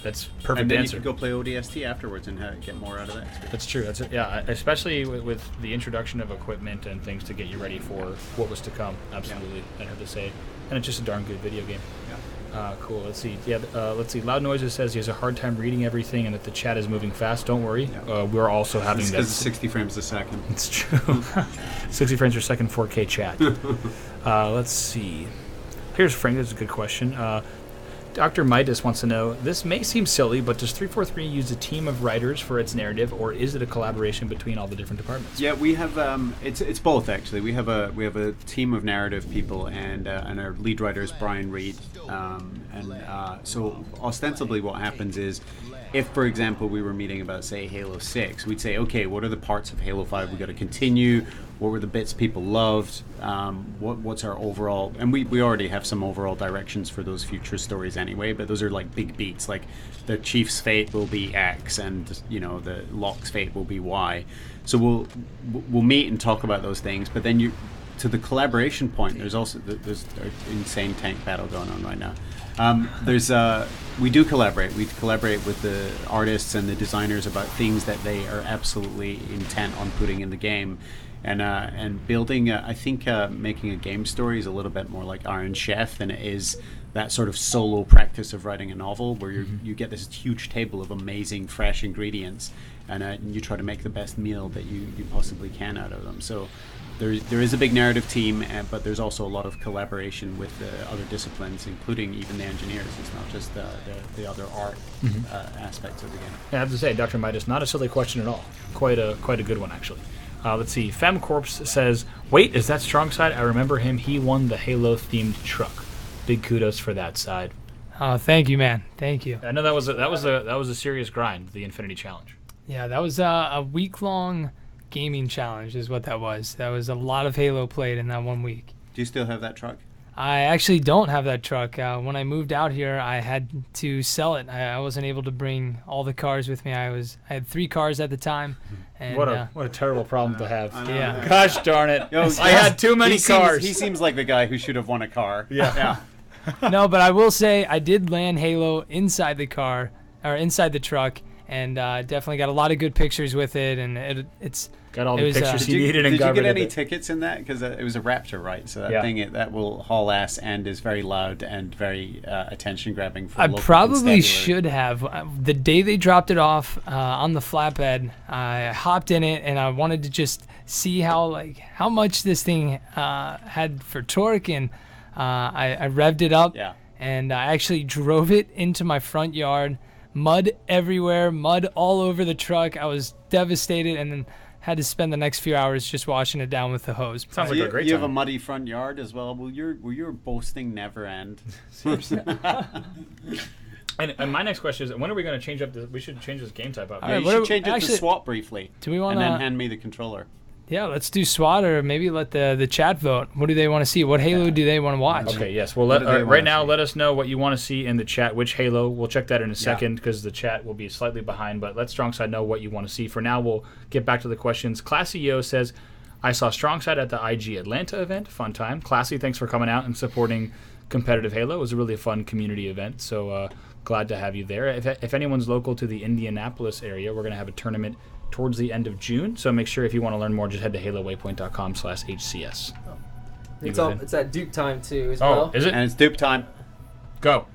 That's perfect And then answer. you can go play ODST afterwards and get more out of that. That's true. That's it. Yeah, especially with the introduction of equipment and things to get you ready for what was to come. Absolutely, I'd have to say, and it's just a darn good video game. Yeah. Cool. Let's see. Yeah. Let's see. Loud Noises says he has a hard time reading everything and that the chat is moving fast. Don't worry. Yeah. We're also having that. Because it's 60 frames a second. It's true. 60 frames per second, 4K chat. Let's see. Here's Frank. This is a good question. Dr. Midas wants to know, this may seem silly, but does 343 use a team of writers for its narrative, or is it a collaboration between all the different departments? Yeah, we have it's both actually. We have a team of narrative people, and our lead writer is Brian Reed, so ostensibly what happens is, if for example we were meeting about say Halo 6, we'd say, okay, what are the parts of Halo 5 we got to continue? What were the bits people loved? What's our overall? And we already have some overall directions for those future stories anyway, but those are like big beats. Like the Chief's fate will be X, and the Locke's fate will be Y. So we'll meet and talk about those things. But then to the collaboration point, there's an insane tank battle going on right now. We do collaborate. We collaborate with the artists and the designers about things that they are absolutely intent on putting in the game. And building, I think making a game story is a little bit more like Iron Chef than it is that sort of solo practice of writing a novel where you get this huge table of amazing fresh ingredients and you try to make the best meal that you possibly can out of them. So there is a big narrative team, but there's also a lot of collaboration with the other disciplines, including even the engineers. It's not just the other art aspects of the game. Yeah, I have to say, Dr. Midas, not a silly question at all. Quite a good one, actually. Let's see. FemCorpse says, "Wait, is that Strong Side? I remember him. He won the Halo-themed truck. Big kudos for that side." Oh, thank you, man. Thank you. I know that was a serious grind, the Infinity Challenge. Yeah, that was a week-long gaming challenge is what that was. That was a lot of Halo played in that 1 week. Do you still have that truck? I actually don't have that truck. When I moved out here, I had to sell it. I wasn't able to bring all the cars with me. I had 3 cars at the time. And, what a terrible problem to have. Yeah. Gosh darn it. I had too many cars. He seems like the guy who should have won a car. Yeah. No, but I will say I did land Halo inside the car, or inside the truck, and definitely got a lot of good pictures with it, and it's got all the pictures you needed and Did you get any it. tickets in that? Because it was a Raptor, right? So that Yeah. thing that will haul ass and is very loud and very attention grabbing. For I local probably constabulary. should have. The day they dropped it off on the flatbed, I hopped in it and I wanted to just see how much this thing had for torque, and I revved it up. Yeah. And I actually drove it into my front yard. Mud everywhere, mud all over the truck. I was devastated, and then had to spend the next few hours just washing it down with the hose. Sounds like a great You have time. a muddy front yard as well. Will your boasting never end? And my next question is, when are we going to change up this? We should change this game type up. All Yeah, right, you what should do- change it to actually, SWAT briefly. Do we And want then to? hand me the controller. Yeah, let's do SWAT, or maybe let the chat vote. What do they want to see? What Halo do they want to watch? Okay, yes. Well, What do they right wanna now, see? let us know what you want to see in the chat. Which Halo? We'll check that in a second because the chat will be slightly behind. But let Strongside know what you want to see. For now, we'll get back to the questions. Classy Yo says, "I saw Strongside at the IG Atlanta event. Fun time. Classy, thanks for coming out and supporting competitive Halo. It was a really fun community event. So glad to have you there. If anyone's local to the Indianapolis area, we're going to have a tournament towards the end of June. So make sure if you want to learn more, just head to halowaypoint.com/HCS. It's go ahead. it's at Duke time too as Oh, well. is it? And it's dupe time. Go.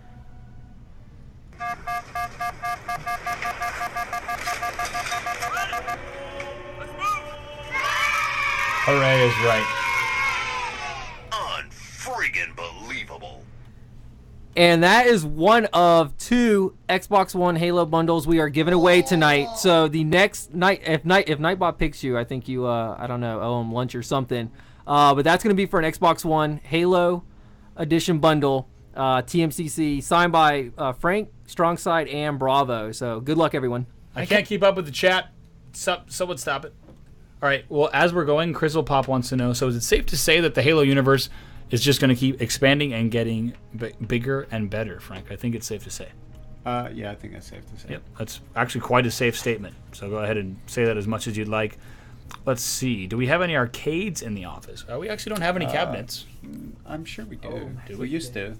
Hooray is right. Unfreaking believable. And that is one of 2 Xbox One Halo bundles we are giving away tonight. So the next night, if Nightbot picks you, I think you, I don't know, owe him lunch or something. But that's going to be for an Xbox One Halo Edition bundle, TMCC, signed by Frank, Strongside, and Bravo. So good luck, everyone. I can't keep up with the chat. Someone stop it. All right. Well, as we're going, Crystal Pop wants to know, so is it safe to say that the Halo universe is just going to keep expanding and getting bigger and better, Frank? I think it's safe to say. Yeah, I think that's safe to say. Yep. That's actually quite a safe statement. So go ahead and say that as much as you'd like. Let's see. Do we have any arcades in the office? We actually don't have any cabinets. I'm sure we do. do we we? used to.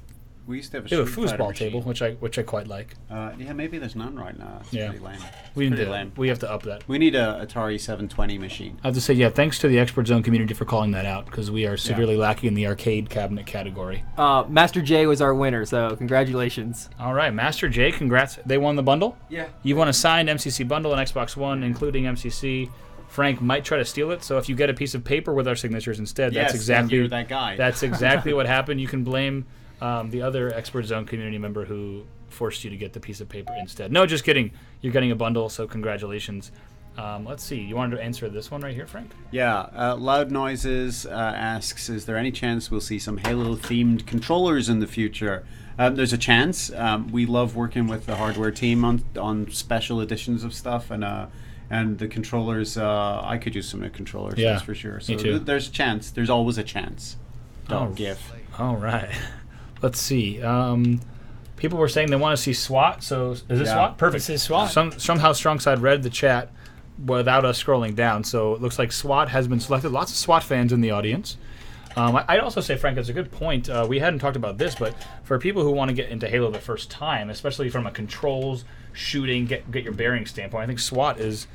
We used to have a We have a Street Fighter foosball table, machine. which I quite like. Yeah, maybe there's none right now. It's Yeah. pretty lame. We It's didn't pretty do lame. that. We have to up that. We need a Atari 720 machine. I have to say, yeah, thanks to the Expert Zone community for calling that out, because we are severely lacking in the arcade cabinet category. Master J was our winner, so congratulations. All right, Master J, congrats. They won the bundle? Yeah. You won a signed MCC bundle and Xbox One, including MCC. Frank might try to steal it, so if you get a piece of paper with our signatures instead, Yes, that's exactly you're that guy. That's exactly what happened. You can blame the other Expert Zone community member who forced you to get the piece of paper instead. No, just kidding. You're getting a bundle, so congratulations. Let's see. You wanted to answer this one right here, Frank? Yeah, Loud Noises asks, is there any chance we'll see some Halo-themed controllers in the future? There's a chance. We love working with the hardware team on special editions of stuff, and the controllers, I could use some of the controllers, Yeah, that's for sure. So me too. There's a chance. There's always a chance. Don't give. All right. Let's see. People were saying they want to see SWAT, so is this Yeah. SWAT? Perfect. This is SWAT. Somehow Strongside read the chat without us scrolling down, so it looks like SWAT has been selected. Lots of SWAT fans in the audience. I'd also say, Frank, that's a good point. We hadn't talked about this, but for people who want to get into Halo the first time, especially from a controls, shooting, get your bearing standpoint, I think SWAT is...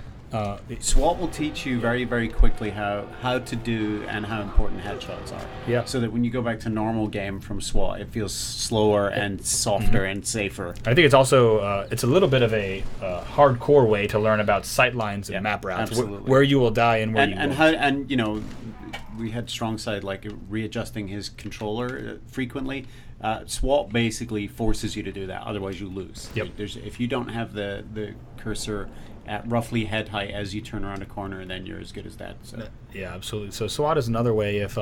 SWAT will teach you very, very quickly how to do and how important headshots are. Yeah. So that when you go back to normal game from SWAT, it feels slower and softer and safer. I think it's also it's a little bit of a hardcore way to learn about sight lines and map routes, absolutely. where you will die and where you And won't. how and you know, we had Strongside like readjusting his controller frequently. SWAT basically forces you to do that, otherwise you lose. Yep. If you don't have the cursor at roughly head height as you turn around a corner, then you're as good as that. So. Yeah, absolutely. So SWAT is another way if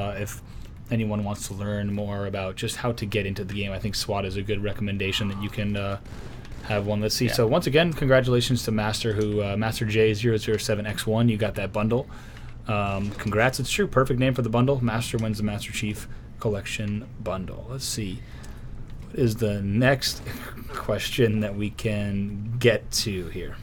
anyone wants to learn more about just how to get into the game. I think SWAT is a good recommendation that you can have one. Let's see. Yeah. So once again, congratulations to Master Master J007X1. You got that bundle. Congrats. It's true. Perfect name for the bundle. Master wins the Master Chief Collection bundle. Let's see. What is the next question that we can get to here?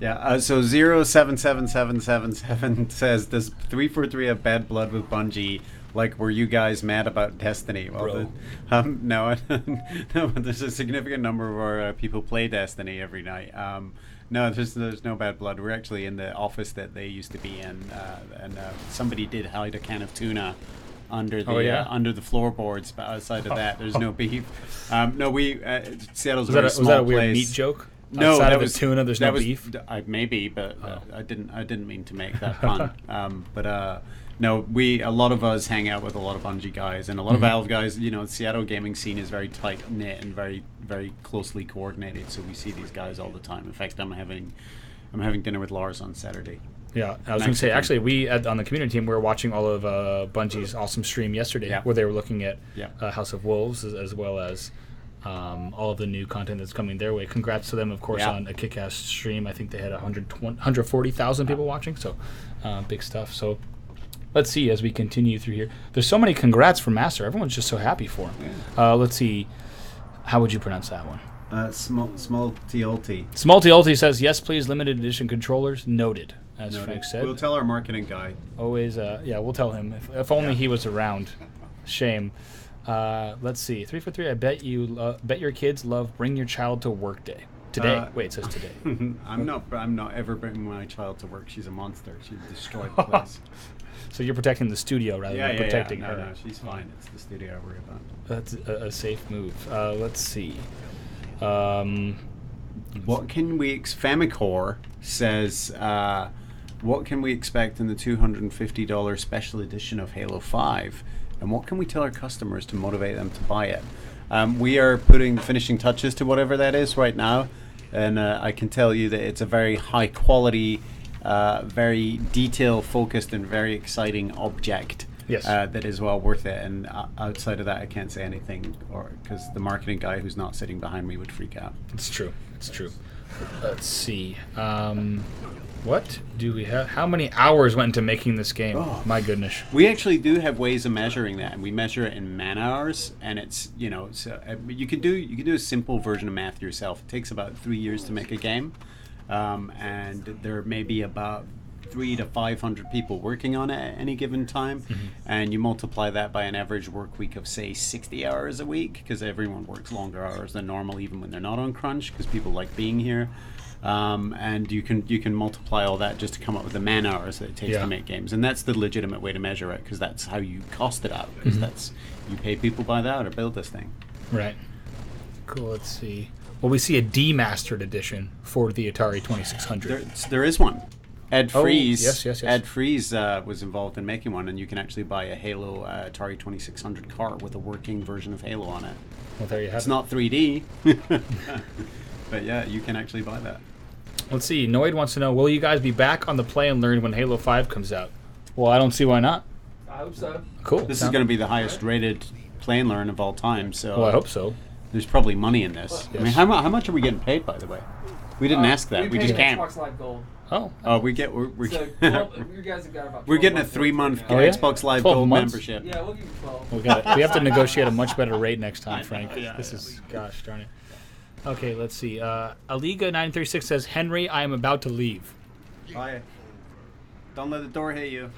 Yeah, so 077777 says, does 343 have bad blood with Bungie? Like, were you guys mad about Destiny? Well, no, no, there's a significant number of our people play Destiny every night. No, there's no bad blood. We're actually in the office that they used to be in, and somebody did hide a can of tuna under the under the floorboards, but outside of that, there's no beef. No, Seattle's a very small was that a weird place. meat joke? No, Outside that of was the tuna. There's no beef. Maybe, but I didn't mean to make that pun. No, a lot of us hang out with a lot of Bungie guys and a lot of Valve guys. You know, the Seattle gaming scene is very tight knit and very, very closely coordinated. So we see these guys all the time. In fact, I'm having dinner with Lars on Saturday. Yeah, I was going to say, actually, we on the community team, we were watching all of Bungie's awesome stream yesterday, where they were looking at House of Wolves as well as all of the new content that's coming their way. Congrats to them, of course, on a kick-ass stream. I think they had 140,000 people watching, so big stuff. So let's see as we continue through here. There's so many congrats for Master. Everyone's just so happy for him. Let's see. How would you pronounce that one? Small Tiolti. Small Tiolti says, yes, please, limited edition controllers. Noted, as Noted. Frank said. We'll tell our marketing guy. Always, we'll tell him. If only he was around. Shame. Let's see. 3 for 3. I bet your kids love Bring Your Child to Work Day. Today. Wait, it says today. I'm not ever bringing my child to work. She's a monster. She'd destroy the place. So you're protecting the studio rather than protecting her. No, she's fine. It's the studio I worry about. That's a safe move. Let's see. What can we... Famicor says, what can we expect in the $250 special edition of Halo 5? And what can we tell our customers to motivate them to buy it? We are putting finishing touches to whatever that is right now. And I can tell you that it's a very high quality, very detail focused and very exciting object. Yes. That is well worth it. And outside of that, I can't say anything, because the marketing guy who's not sitting behind me would freak out. It's true. It's true. Let's see. What do we have? How many hours went into making this game? Oh. My goodness. We actually do have ways of measuring that, and we measure it in man hours. And it's so you can do a simple version of math yourself. It takes about 3 years to make a game, and there may be about 300 to 500 people working on it at any given time, and you multiply that by an average work week of say 60 hours a week, because everyone works longer hours than normal even when they're not on crunch, because people like being here. And you can multiply all that just to come up with the man hours that it takes to make games, and that's the legitimate way to measure it, because that's how you cost it out. Because that's you pay people by that to build this thing. Right. Cool. Let's see. Well, we see a demastered edition for the Atari 2600. There is one. Ed Freeze. Yes. Ed Freeze was involved in making one, and you can actually buy a Halo Atari 2600 cart with a working version of Halo on it. Well, there you have It's it. not 3D, but yeah, you can actually buy that. Let's see. Noid wants to know, will you guys be back on the Play and Learn when Halo 5 comes out? Well, I don't see why not. I hope so. Cool. This is going to be the highest rated Play and Learn of all time, so Well, I hope so. there's probably money in this. Yes. I mean, how much are we getting paid, by the way? We didn't ask that. We just came. Xbox Live Gold. Oh. We're So 12, you guys have got about. we're getting a 12 months 3-month Oh, yeah? Xbox Live 12 Gold months? membership. Yeah, we'll give you 12. We have to negotiate a much better rate next time, Frank. Yeah, This is, gosh darn it. Okay, let's see. Aliga936 says, Henry, I am about to leave. Bye. Don't let the door hit you.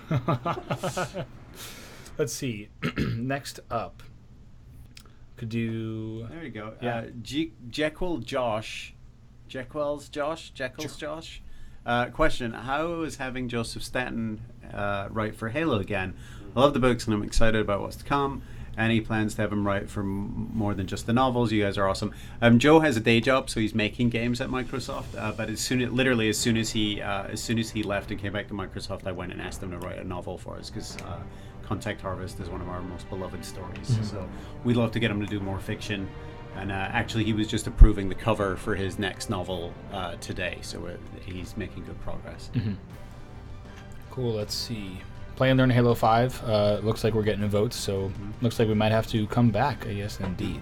Let's see. Next up. Could do... There you go. Yeah. Jekyll's Josh. Question: how is having Joseph Staten write for Halo again? I love the books, and I'm excited about what's to come. Any plans to have him write for more than just the novels? You guys are awesome. Joe has a day job, so he's making games at Microsoft. But as soon as he left and came back to Microsoft, I went and asked him to write a novel for us, because Contact Harvest is one of our most beloved stories. So we'd love to get him to do more fiction. And actually, he was just approving the cover for his next novel today, so he's making good progress. Cool, let's see. Play and Learn Halo 5. Looks like we're getting a vote, so looks like we might have to come back, I guess, indeed.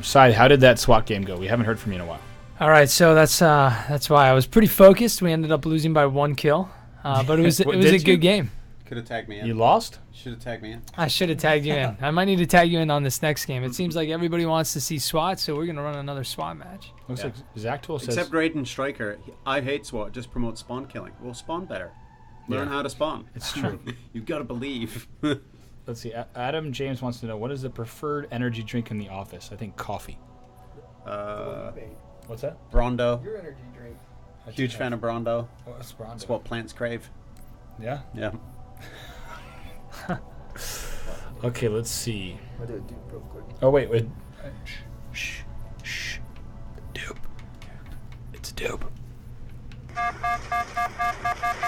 Side, how did that SWAT game go? We haven't heard from you in a while. All right, so that's why I was pretty focused. We ended up losing by 1 kill, but it was a good game. Could have tagged me in. You lost? Should have tagged me in. I should have tagged you in. I might need to tag you in on this next game. It seems like everybody wants to see SWAT, so we're gonna run another SWAT match. Looks like Zactool says... Except Raiden Striker. I hate SWAT. Just promote spawn killing. We'll spawn better. Learn how to spawn. It's true. You've got to believe. Let's see. Adam James wants to know, what is the preferred energy drink in the office? I think coffee. What's that? Brondo. Your energy drink. Huge fan of Brondo. Oh, that's Brondo. It's what plants crave. Yeah? Yeah. Okay, let's see. I'll do it real quick. Oh, wait. Shh. Dupe. It's a dupe.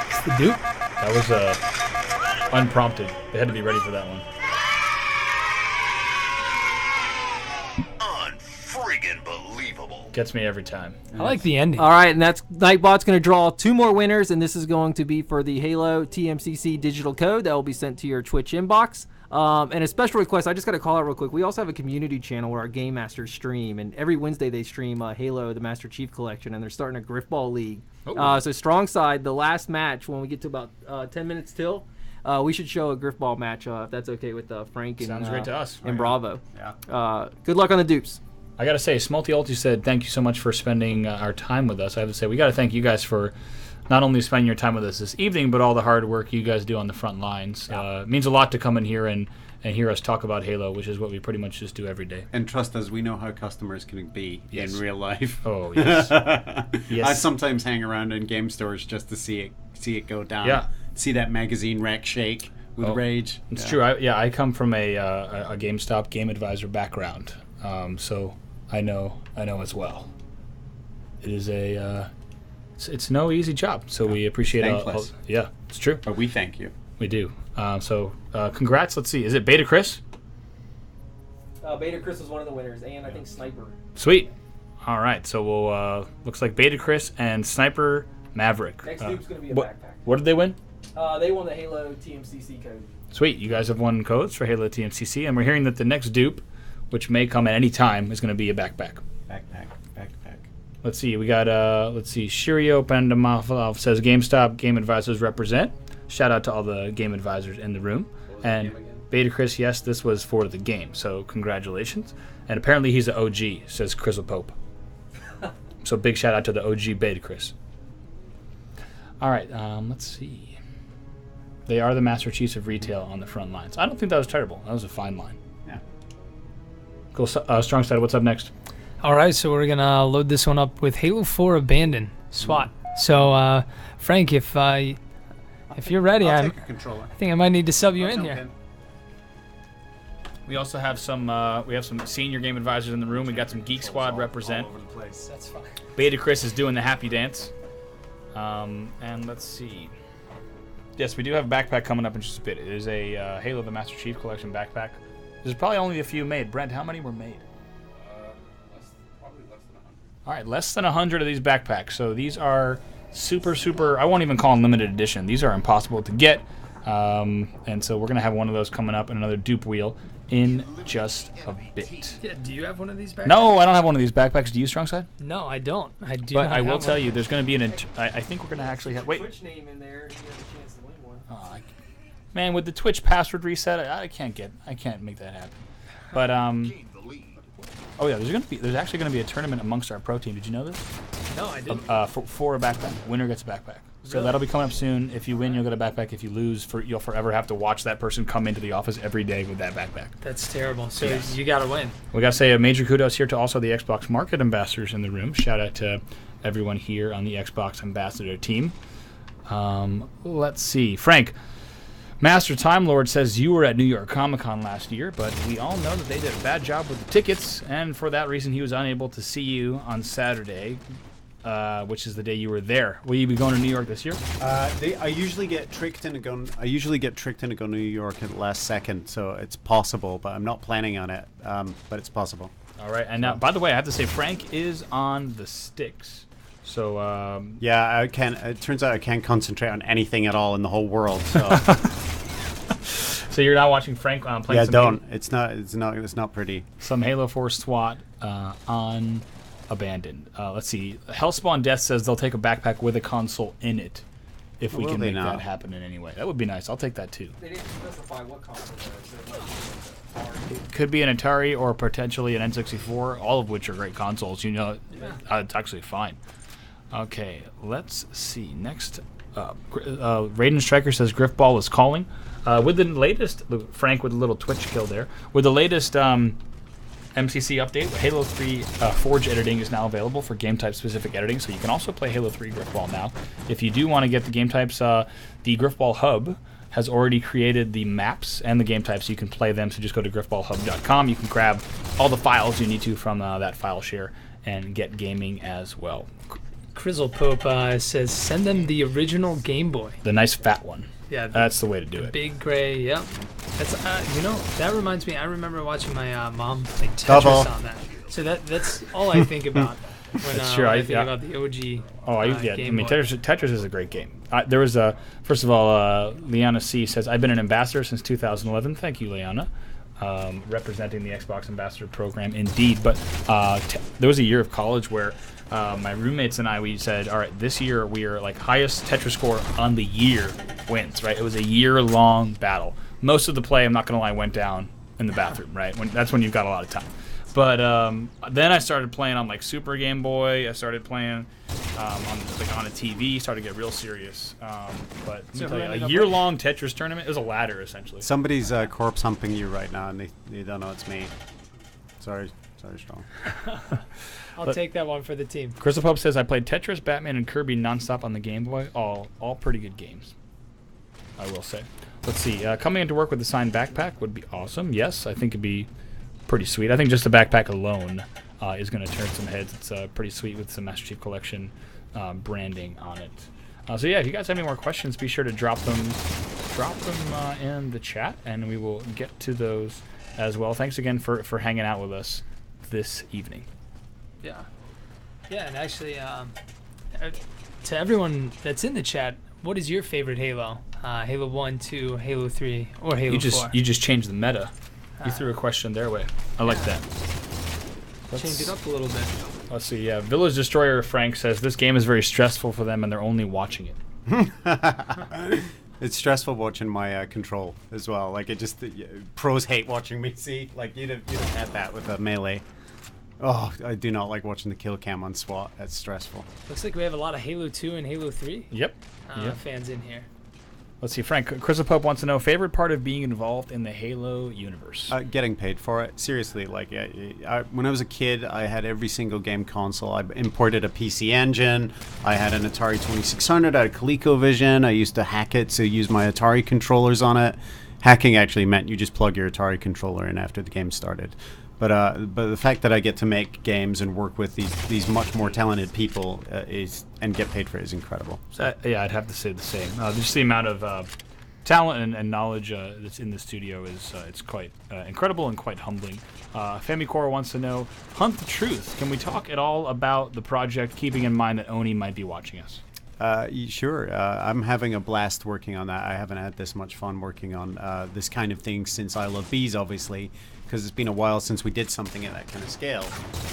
It's the dupe. That was unprompted. They had to be ready for that one. Unfriggin' believable. Gets me every time. I like the ending. All right, and that's Nightbot's going to draw 2 more winners, and this is going to be for the Halo TMCC digital code that will be sent to your Twitch inbox. And a special request, I just got to call out real quick. We also have a community channel where our game masters stream, and every Wednesday they stream Halo, the Master Chief Collection, and they're starting a Griffball League. So strong side, the last match, when we get to about 10 minutes till, we should show a Griffball match, if that's okay with Frank and, Sounds great to us. and Bravo. Yeah. Good luck on the dupes. I got to say, Smulty Ulti said, thank you so much for spending our time with us. I have to say, we got to thank you guys for not only spending your time with us this evening, but all the hard work you guys do on the front lines. It means a lot to come in here and hear us talk about Halo, which is what we pretty much just do every day. And trust us, we know how customers can be Yes. in real life. Oh, yes. Yes. I sometimes hang around in game stores just to see it go down. Yeah. See that magazine rack shake with rage. It's true. I come from a GameStop Game Advisor background, so I know as well. It is it's no easy job, so we appreciate it. Yeah, it's true. But we thank you. We do. So congrats. Let's see. Is it Beta Chris? Beta Chris was one of the winners, and I think Sniper. Sweet. All right. So we'll looks like Beta Chris and Sniper Maverick. Next dupe's going to be a what, backpack. What did they win? They won the Halo TMCC code. Sweet. You guys have won codes for Halo TMCC, and we're hearing that the next dupe, which may come at any time, is going to be a backpack. Backpack. Let's see. We got Shirio Pandamafalov says GameStop Game Advisors represent. Shout out to all the game advisors in the room. And Beta Chris, yes, this was for the game, so congratulations. And apparently he's an OG, says Crizzle Pope. So big shout out to the OG Beta Chris. All right, let's see. They are the Master Chiefs of retail on the front lines. I don't think that was terrible. That was a fine line. Yeah. Cool. Strong Side, what's up next? All right, so we're gonna load this one up with Halo 4 Abandon SWAT. So Frank, if you're ready, I'll I take a controller. think I might need to sub you I'll in jump here. We also have some senior game advisors in the room. We got some Geek Squad represent. All over the place. That's fine. Beta Chris is doing the happy dance. And let's see. Yes, we do have a backpack coming up in just a bit. It is a Halo the Master Chief Collection backpack. There's probably only a few made. Brent, how many were made? Probably less than 100. All right, less than 100 of these backpacks. So these are super, I won't even call them limited edition. These are impossible to get. And so we're going to have one of those coming up and another dupe wheel in just a bit. Yeah, do you have one of these backpacks? No, I don't have one of these backpacks. Do you, Strong Side? No, I don't. I do But not I will have tell one. you, there's going to be I think we're going to actually have... Wait. Twitch name in there, you have a chance to win one. Man, with the Twitch password reset, I can't make that happen. But Gain the lead. oh yeah, there's actually gonna be a tournament amongst our pro team. Did you know this? No, I didn't. For a backpack. Winner gets a backpack. So that'll be coming up soon. If you win, you'll get a backpack. If you lose, you'll forever have to watch that person come into the office every day with that backpack. That's terrible. So Yes. you gotta win. We gotta say a major kudos here to also the Xbox Market ambassadors in the room. Shout out to everyone here on the Xbox ambassador team. Let's see, Frank. Master Time Lord says you were at New York Comic Con last year, but we all know that they did a bad job with the tickets, and for that reason he was unable to see you on Saturday, which is the day you were there. Will you be going to New York this year? I usually get tricked into going. To New York at the last second, so it's possible, but I'm not planning on it. But it's possible. All right, and now, by the way, I have to say Frank is on the sticks. So Yeah, I can. It turns out I can't concentrate on anything at all in the whole world. So so you're not watching Frank playing yeah, some don't. It's not pretty. some Halo 4 SWAT on Abandoned. Let's see. Hellspawn Death says they'll take a backpack with a console in it if we Will can they make now? that happen in any way. That would be nice. I'll take that too. They didn't specify what console it was. It could be an Atari or potentially an N64, all of which are great consoles. You know, it's actually fine. Okay, let's see. Next up, Raiden Striker says Griffball is calling. With the latest, Frank with a little Twitch kill there. With the latest MCC update, Halo 3 Forge editing is now available for game type specific editing, so you can also play Halo 3 Griffball now. If you do want to get the game types, the Griffball Hub has already created the maps and the game types, so you can play them. So just go to griffballhub.com. You can grab all the files you need to from that file share and get gaming as well. Crizzle Pope says send them the original Game Boy. The nice fat one. Yeah, That's the way to do it. big gray. Yep. That's that reminds me. I remember watching my mom play Tetris Double. on that. So that's all I think about. when, That's true. when I- I think yeah. about the OG. Oh, I Game mean, Boy. Tetris is a great game. There was a first of all, Liana C says I've been an ambassador since 2011. Thank you, Liana, representing the Xbox Ambassador Program indeed. But there was a year of college where my roommates and we said, all right, this year we are like highest Tetris score on the year wins. Right? It was a year-long battle. Most of the play, I'm not gonna lie, went down in the bathroom. Right? That's when you've got a lot of time. But then I started playing on like Super Game Boy. I started playing on a TV. Started to get real serious. But let me tell you, a year-long Tetris tournament. It was a ladder essentially. Somebody's corpse humping you right now, and they don't know it's me. Sorry, Strong. I'll take that one for the team. Crystal Pope says I played Tetris, Batman, and Kirby nonstop on the Game Boy. All pretty good games, I will say. Let's see. Coming into work with a signed backpack would be awesome. Yes, I think it'd be pretty sweet. I think just the backpack alone is going to turn some heads. It's pretty sweet with some Master Chief Collection branding on it. So yeah, if you guys have any more questions, be sure to drop them in the chat, and we will get to those as well. Thanks again for hanging out with us this evening. Yeah. Yeah, and actually, to everyone that's in the chat, what is your favorite Halo? Halo 1, 2, Halo 3, or Halo 4? You just changed the meta. You threw a question their way. I like that. Change it up a little bit. Let's see. Yeah, Village Destroyer Frank says this game is very stressful for them, and they're only watching it. It's stressful watching my control as well. Like pros hate watching me. See, like you'd have had that with a melee. Oh, I do not like watching the kill cam on SWAT. That's stressful. Looks like we have a lot of Halo 2 and Halo 3 Yep. fans in here. Let's see. Frank, Crystal Pope wants to know favorite part of being involved in the Halo universe. Getting paid for it. Seriously, like when I was a kid, I had every single game console. I imported a PC Engine. I had an Atari 2600. I had a ColecoVision. I used to hack it to use my Atari controllers on it. Hacking actually meant you just plug your Atari controller in after the game started. But the fact that I get to make games and work with these much more talented people and get paid for it is incredible. Yeah, I'd have to say the same. Just the amount of talent and knowledge that's in the studio is it's quite incredible and quite humbling. Famicor wants to know, Hunt the Truth. Can we talk at all about the project, keeping in mind that Oni might be watching us? Sure. I'm having a blast working on that. I haven't had this much fun working on this kind of thing since I Love Bees, obviously, because it's been a while since we did something at that kind of scale.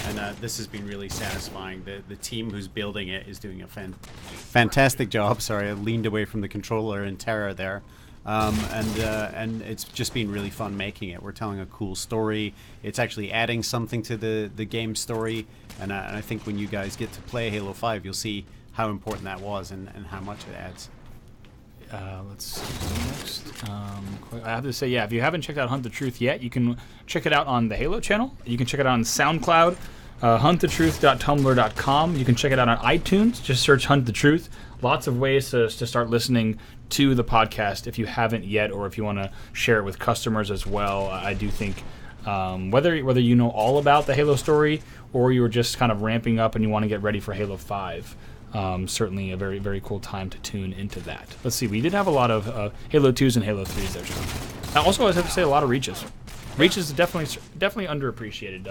And this has been really satisfying. The team who's building it is doing a fantastic job. Sorry, I leaned away from the controller in terror there. And it's just been really fun making it. We're telling a cool story. It's actually adding something to the game story. And I think when you guys get to play Halo 5, you'll see how important that was and how much it adds. Let's see next. I have to say, yeah, if you haven't checked out Hunt the Truth yet, you can check it out on the Halo channel. You can check it out on SoundCloud, huntthetruth.tumblr.com. You can check it out on iTunes. Just search Hunt the Truth. Lots of ways to start listening to the podcast if you haven't yet, or if you want to share it with customers as well. I do think whether you know all about the Halo story or you were just kind of ramping up and you want to get ready for Halo 5, certainly a very, very cool time to tune into that. Let's see, we did have a lot of Halo 2s and Halo 3s there, Sean. Also, I have to say, a lot of Reaches. Reaches is definitely underappreciated,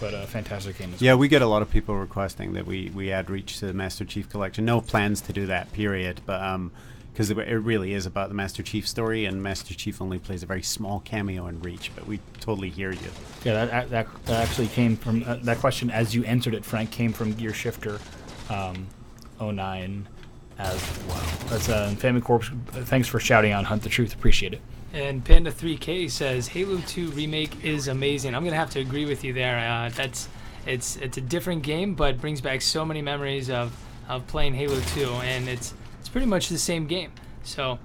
but a fantastic game as well. Yeah, we get a lot of people requesting that we add Reach to the Master Chief Collection. No plans to do that, period, but because it really is about the Master Chief story, and Master Chief only plays a very small cameo in Reach, but we totally hear you. Yeah, that actually came from, that question, as you answered it, Frank, came from Gear Shifter 09 as well. That's Famicorp. Thanks for shouting out Hunt the Truth. Appreciate it. And Panda 3K says Halo 2 remake is amazing. I'm gonna have to agree with you there. It's a different game, but brings back so many memories of playing Halo 2, and it's pretty much the same game. So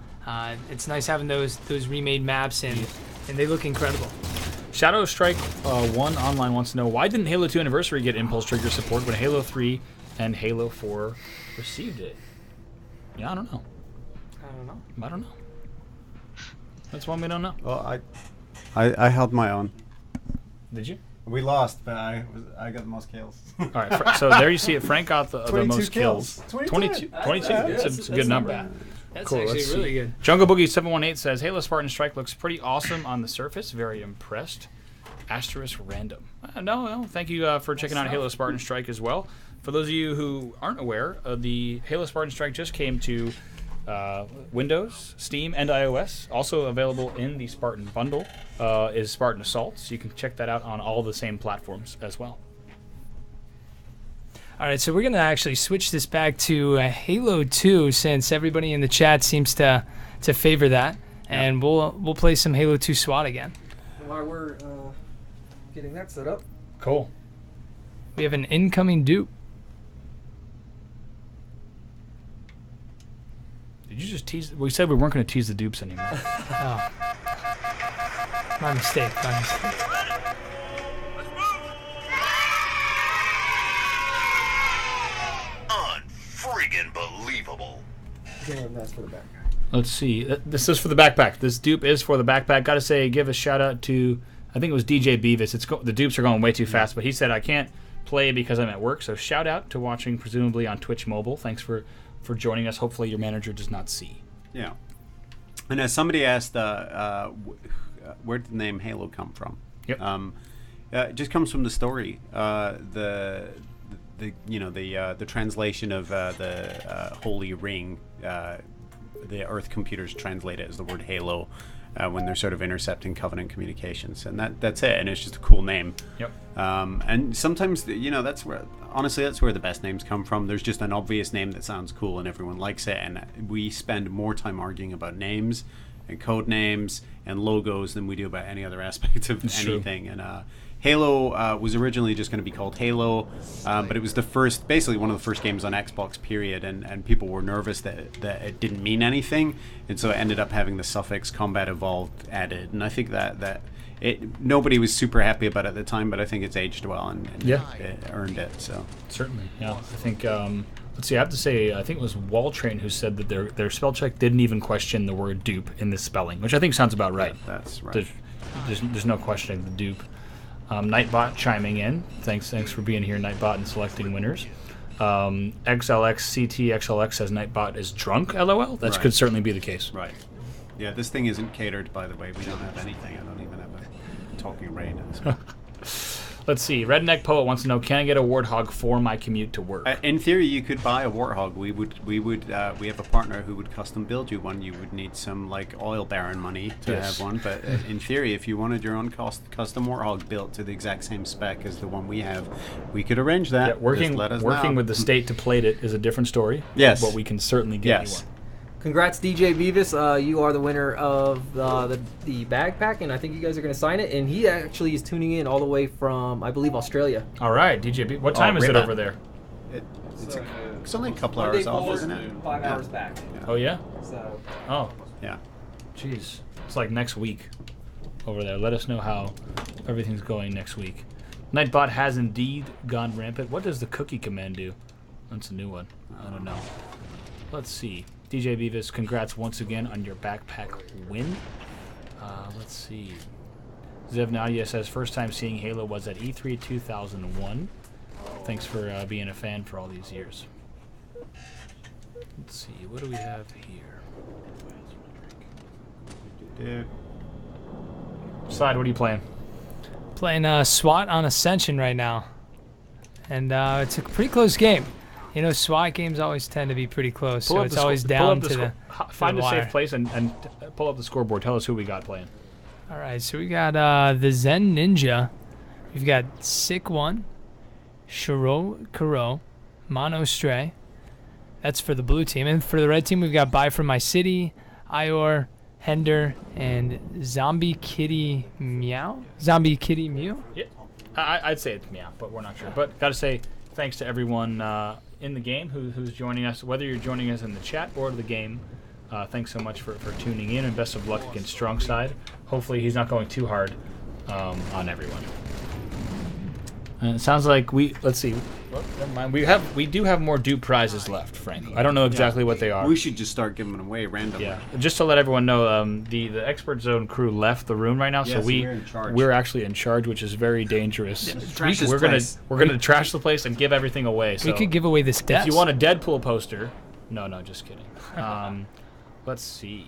it's nice having those remade maps, and they look incredible. Shadow Strike 1 Online wants to know, why didn't Halo 2 Anniversary get impulse trigger support when Halo 3 and Halo 4 received it? Yeah, I don't know. I don't know. That's one we don't know. Well, I held my own. Did you? We lost, but I got the most kills. All right, so there you see it. Frank got the most kills. 22. 22. That's a good number. That's Cool, actually let's really see. good. Jungle Boogie 718 says Halo Spartan Strike looks pretty awesome on the surface. Very impressed. Asterisk random. No. Thank you for checking out Halo Spartan Strike as well. For those of you who aren't aware, the Halo Spartan Strike just came to Windows, Steam, and iOS. Also available in the Spartan bundle is Spartan Assault. So you can check that out on all the same platforms as well. All right, so we're going to actually switch this back to Halo 2 since everybody in the chat seems to favor that. And we'll play some Halo 2 SWAT again. While we're getting that set up. Cool. We have an incoming dupe. Did you just tease? We said we weren't going to tease the dupes anymore. Oh. My mistake. Unfriggin' believable. That's for the back. Let's see. This is for the backpack. This dupe is for the backpack. Got to say, give a shout out to, I think it was DJ Beavis. The dupes are going way too fast, but he said I can't play because I'm at work. So shout out to watching presumably on Twitch Mobile. Thanks for joining us. Hopefully your manager does not see. Yeah. And as somebody asked, where did the name Halo come from? Yep. It just comes from the story. The translation of the Holy Ring. The Earth computers translate it as the word Halo when they're sort of intercepting Covenant communications, and that's it. And it's just a cool name. Yep. And sometimes that's where the best names come from. There's just an obvious name that sounds cool and everyone likes it, and we spend more time arguing about names and code names and logos than we do about any other aspect of anything. And Halo was originally just going to be called Halo, but it was basically one of the first games on Xbox, period, and people were nervous that it didn't mean anything, and so it ended up having the suffix Combat Evolved added, and I think that nobody was super happy about it at the time, but I think it's aged well and it earned it. So certainly, yeah. I think let's see. I have to say, I think it was Walltrain who said that their spell check didn't even question the word dupe in the spelling, which I think sounds about right. Yeah, that's right. There's no questioning the dupe. Nightbot chiming in. Thanks for being here, Nightbot, and selecting winners. XLXCTXLX says Nightbot is drunk. LOL. That could certainly be the case. Right. Yeah, this thing isn't catered, by the way. We don't have anything. I don't even have a talking rain. Let's see. Redneck Poet wants to know, can I get a Warthog for my commute to work? In theory, you could buy a Warthog. We have a partner who would custom build you one. You would need some oil baron money to have one. But in theory, if you wanted your own custom Warthog built to the exact same spec as the one we have, we could arrange that. Yeah, working with the state to plate it is a different story. Yes. But we can certainly get you one. Congrats, DJ Beavis. You are the winner of the backpack, and I think you guys are going to sign it. And he actually is tuning in all the way from, I believe, Australia. All right, DJ Beavis. What time is it over there? It's only a couple hours off, isn't it? 5 hours back. Yeah. Oh, yeah? So. Oh. Yeah. Jeez. It's like next week over there. Let us know how everything's going next week. Nightbot has indeed gone rampant. What does the cookie command do? That's a new one. I don't know. Let's see. DJ Beavis, congrats once again on your backpack win. Let's see. Zev Nadia says, first time seeing Halo was at E3 2001. Thanks for being a fan for all these years. Let's see. What do we have here? Slide, what are you playing? Playing SWAT on Ascension right now. And it's a pretty close game. You know, SWAT games always tend to be pretty close, so it's always down to the Find a wire. safe place and pull up the scoreboard. Tell us who we got playing. All right, so we got the Zen Ninja. We've got Sick One, Shiro Kuro, Mono Stray. That's for the blue team. And for the red team, we've got Bye From My City, Ior, Hender, and Zombie Kitty Meow? Zombie Kitty Mew? Yeah, I'd say it's Meow, but we're not sure. But got to say thanks to everyone in the game who's joining us, whether you're joining us in the chat or the game. Thanks so much for tuning in, and best of luck against Strong Side. Hopefully he's not going too hard on everyone. And it sounds like let's see. Well, never mind. We do have more due prizes left, Frank. I don't know exactly what they are. We should just start giving them away randomly. Yeah. Just to let everyone know, the Expert Zone crew left the room right now, so we're actually in charge, which is very dangerous. We're gonna trash the place and give everything away. So we could give away this desk. If you want a Deadpool poster, no, just kidding. Let's see.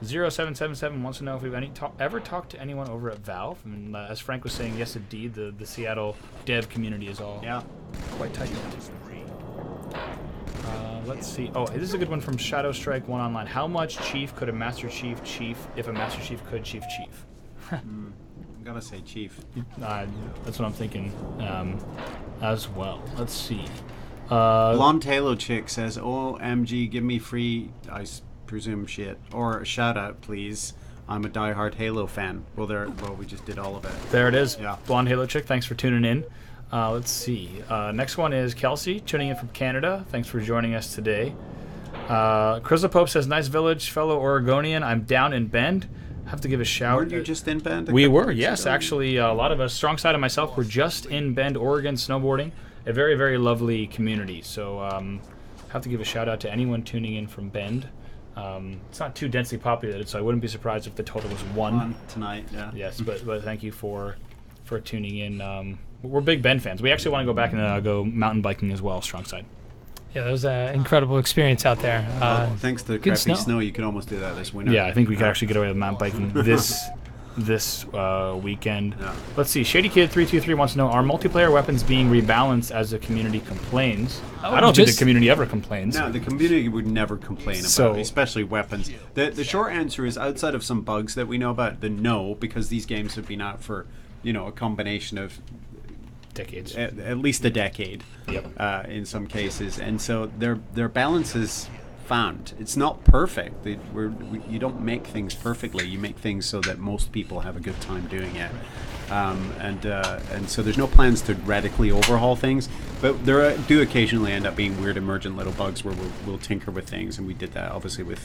0777 wants to know if we've ever talked to anyone over at Valve. And as Frank was saying, yes, indeed, the Seattle dev community is all quite tight. Let's see. Oh, this is a good one from Shadow Strike 1 Online. How much Chief could a Master Chief if a Master Chief could Chief? I'm gonna say Chief. That's what I'm thinking as well. Let's see. Blonde Halo Chick says, OMG, give me free, presume shit, or a shout out, please. I'm a diehard Halo fan. Well, we just did all of it. There it is. Yeah. Blonde Halo Chick, thanks for tuning in. Let's see. Next one is Kelsey, tuning in from Canada. Thanks for joining us today. Crystal Pope says, nice village, fellow Oregonian. I'm down in Bend. Have to give a shout. Weren't you just in Bend? We were, yes. Actually, a lot of us, Strong Side and myself, were just in Bend, Oregon, snowboarding. A very, very lovely community. So have to give a shout out to anyone tuning in from Bend. It's not too densely populated, so I wouldn't be surprised if the total was one tonight. Yeah. Yes, but thank you for tuning in. We're big Bend fans. We actually want to go back and go mountain biking as well, Strong Side. Yeah, that was an incredible experience out there. Thanks to the crappy snow, you could almost do that this winter. Yeah, I think we could actually get away with mountain biking this weekend. Yeah. Let's see. Shady Kid 323 wants to know: are multiplayer weapons being rebalanced as the community complains? I don't think the community ever complains. No, the community would never complain about it, especially weapons. The short answer is, outside of some bugs that we know about, no, because these games have been out for a combination of decades, at least a decade. Yep. In some cases, and so their balance is found. It's not perfect. You don't make things perfectly. You make things so that most people have a good time doing it. And so there's no plans to radically overhaul things, but there do occasionally end up being weird emergent little bugs where we'll tinker with things, and we did that obviously with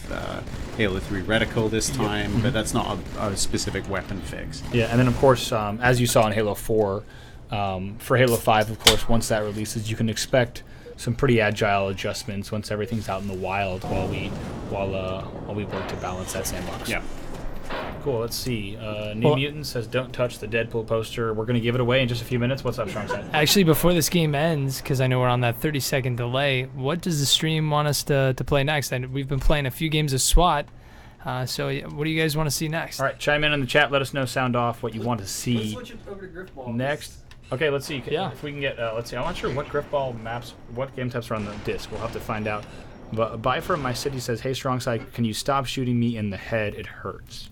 Halo 3 Reticle this time, but that's not a specific weapon fix. Yeah, and then of course, as you saw in Halo 4, for Halo 5, of course, once that releases, you can expect some pretty agile adjustments once everything's out in the wild while we work to balance that sandbox. Yeah. Cool. Let's see. New Mutant says, "Don't touch the Deadpool poster." We're going to give it away in just a few minutes. What's up, Strong Side? Actually, before this game ends, because I know we're on that 30-second delay, what does the stream want us to play next? We've been playing a few games of SWAT. So what do you guys want to see next? All right, chime in the chat. Let us know, sound off, what you want to see. Let's switch it over to Griffball Next. Okay, let's see. If we can get, let's see. I'm not sure what Griffball maps, what game types are on the disc. We'll have to find out. But Bye from My City says, "Hey, Strong Side, can you stop shooting me in the head? It hurts."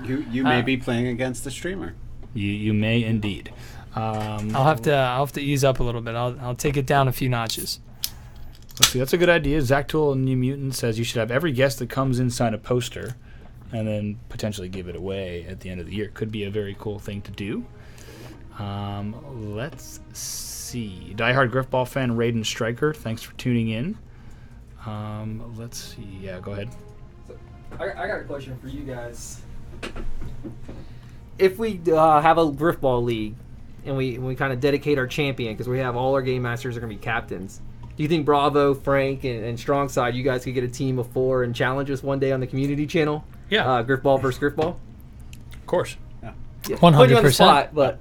You may be playing against the streamer. You may indeed. I'll have to ease up a little bit. I'll take it down a few notches. Let's see. That's a good idea. Zactool New Mutant says you should have every guest that comes in sign a poster, and then potentially give it away at the end of the year. Could be a very cool thing to do. Let's see. Diehard Griffball fan Raiden Striker, thanks for tuning in. Let's see. Yeah, go ahead. So, I got a question for you guys. If we have a Griffball league and we kind of dedicate our champion, because we have all our game masters are going to be captains, do you think Bravo, Frank, and Strong Side, you guys could get a team of 4 and challenge us one day on the community channel? Yeah. Griffball versus Griffball? Of course. Yeah. 100%. Put you on the spot, but...